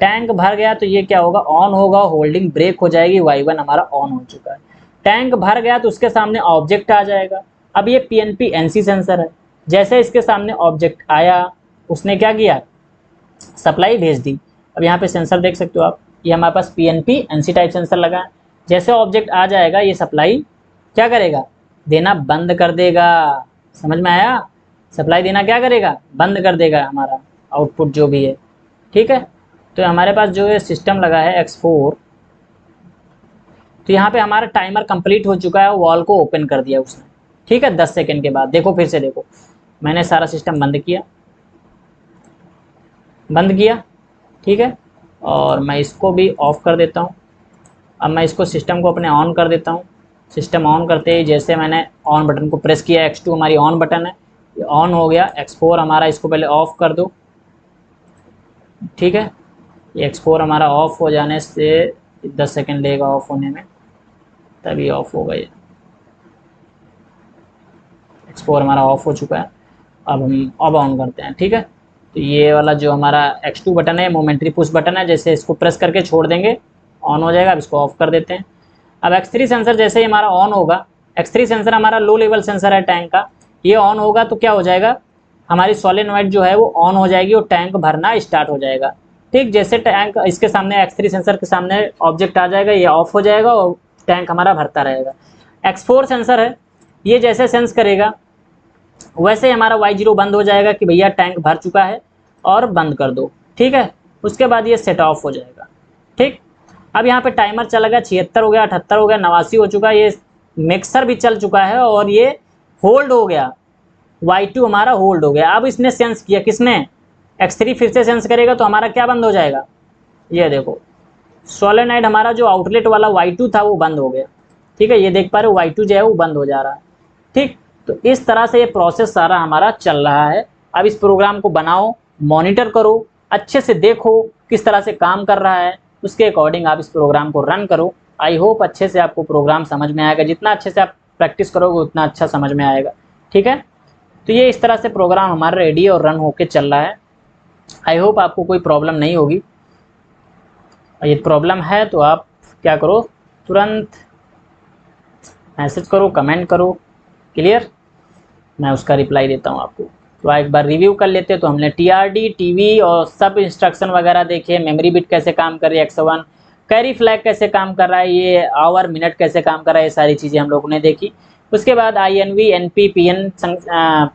टैंक भर गया तो ये क्या होगा, ऑन होगा, होल्डिंग ब्रेक हो जाएगी, Y1 हमारा ऑन हो चुका है। टैंक भर गया तो उसके सामने ऑब्जेक्ट आ जाएगा। अब ये PNP NC सेंसर है, जैसे इसके सामने ऑब्जेक्ट आया, उसने क्या किया, सप्लाई भेज दी। अब यहाँ पे सेंसर देख सकते हो आप, ये हमारे पास PNP NC टाइप सेंसर लगा है। जैसे ऑब्जेक्ट आ जाएगा ये सप्लाई क्या करेगा, देना बंद कर देगा, समझ में आया, सप्लाई देना क्या करेगा, बंद कर देगा हमारा आउटपुट जो भी है, ठीक है। तो हमारे पास जो है सिस्टम लगा है X4, तो यहाँ पे हमारा टाइमर कंप्लीट हो चुका है, वॉल को ओपन कर दिया उसने, ठीक है। 10 सेकेंड के बाद देखो, फिर से देखो, मैंने सारा सिस्टम बंद किया, बंद किया, ठीक है। और मैं इसको भी ऑफ कर देता हूँ। अब मैं इसको सिस्टम को अपने ऑन कर देता हूँ। सिस्टम ऑन करते ही जैसे मैंने ऑन बटन को प्रेस किया, X2 हमारी ऑन बटन है, ये ऑन हो गया। X4 हमारा, इसको पहले ऑफ कर दो, ठीक है। ये X4 हमारा ऑफ हो जाने से 10 सेकेंड लेगा ऑफ होने में, तभी ऑफ होगा ये। X4 हमारा ऑफ हो चुका है। अब हम ऑन करते हैं, ठीक है। तो ये वाला जो हमारा X2 बटन है, मोमेंट्री पुश बटन है, जैसे इसको प्रेस करके छोड़ देंगे ऑन हो जाएगा। अब इसको ऑफ कर देते हैं। अब X3 सेंसर जैसे ही हमारा ऑन होगा, X3 सेंसर हमारा लो लेवल सेंसर है टैंक का, ये ऑन होगा तो क्या हो जाएगा, हमारी सोलेनॉइड जो है वो ऑन हो जाएगी और टैंक भरना स्टार्ट हो जाएगा, ठीक। जैसे टैंक इसके सामने, X3 सेंसर के सामने ऑब्जेक्ट आ जाएगा, ये ऑफ हो जाएगा और टैंक हमारा भरता रहेगा। X4 सेंसर है, ये जैसे सेंस करेगा वैसे ही हमारा Y0 बंद हो जाएगा कि भैया टैंक भर चुका है और बंद कर दो, ठीक है। उसके बाद ये सेट ऑफ हो जाएगा, ठीक। अब यहाँ पे टाइमर चला गया, 76 हो गया, 78 हो गया, 89 हो चुका है, ये मिक्सर भी चल चुका है और ये होल्ड हो गया, Y2 हमारा होल्ड हो गया। अब इसने सेंस किया, किसने, X3 फिर से सेंस करेगा तो हमारा क्या बंद हो जाएगा, ये देखो सोलेनॉइड हमारा जो आउटलेट वाला Y2 था वो बंद हो गया, ठीक है। ये देख पा रहे हो Y2 जो है वो बंद हो जा रहा है, ठीक। तो इस तरह से ये प्रोसेस सारा हमारा चल रहा है। अब इस प्रोग्राम को बनाओ, मॉनिटर करो, अच्छे से देखो किस तरह से काम कर रहा है, उसके अकॉर्डिंग आप इस प्रोग्राम को रन करो। आई होप अच्छे से आपको प्रोग्राम समझ में आएगा, जितना अच्छे से आप प्रैक्टिस करोगे उतना अच्छा समझ में आएगा, ठीक है। तो ये इस तरह से प्रोग्राम हमारा रेडी और रन होके चल रहा है। आई होप आपको कोई प्रॉब्लम नहीं होगी। ये प्रॉब्लम है तो आप क्या करो, तुरंत मैसेज करो, कमेंट करो, क्लियर, मैं उसका रिप्लाई देता हूँ आपको। तो एक बार रिव्यू कर लेते हैं। तो हमने TRD, TV और सब इंस्ट्रक्शन वगैरह देखे, मेमोरी बिट कैसे काम कर रही है X1, कैरी फ्लैग कैसे काम कर रहा है, ये आवर मिनट कैसे काम कर रहा है, ये सारी चीज़ें हम लोगों ने देखी। उसके बाद INV, NP, PN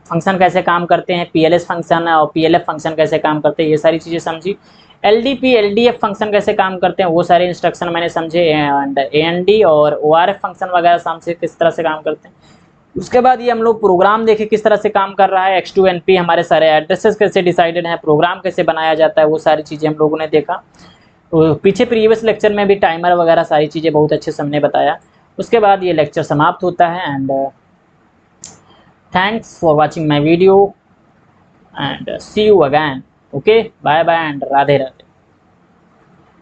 फंक्शन कैसे काम करते हैं, PLS फंक्शन और PLF फंक्शन कैसे काम करते हैं, ये सारी चीज़ें समझी। LDP, LDF फंक्शन कैसे काम करते हैं वो सारे इंस्ट्रक्शन मैंने समझे, एंड AND और ORF फंक्शन वगैरह समझे किस तरह से काम करते हैं। उसके बाद ये हम लोग प्रोग्राम देखे किस तरह से काम कर रहा है, X2 NP हमारे सारे एड्रेसेस कैसे डिसाइडेड हैं, प्रोग्राम कैसे बनाया जाता है, वो सारी चीज़ें हम लोगों ने देखा। तो पीछे प्रीवियस लेक्चर में भी टाइमर वगैरह सारी चीज़ें बहुत अच्छे से हमने बताया। उसके बाद ये लेक्चर समाप्त होता है। And thanks for watching my video and see you again. Okay, bye bye and Radhe Radhe.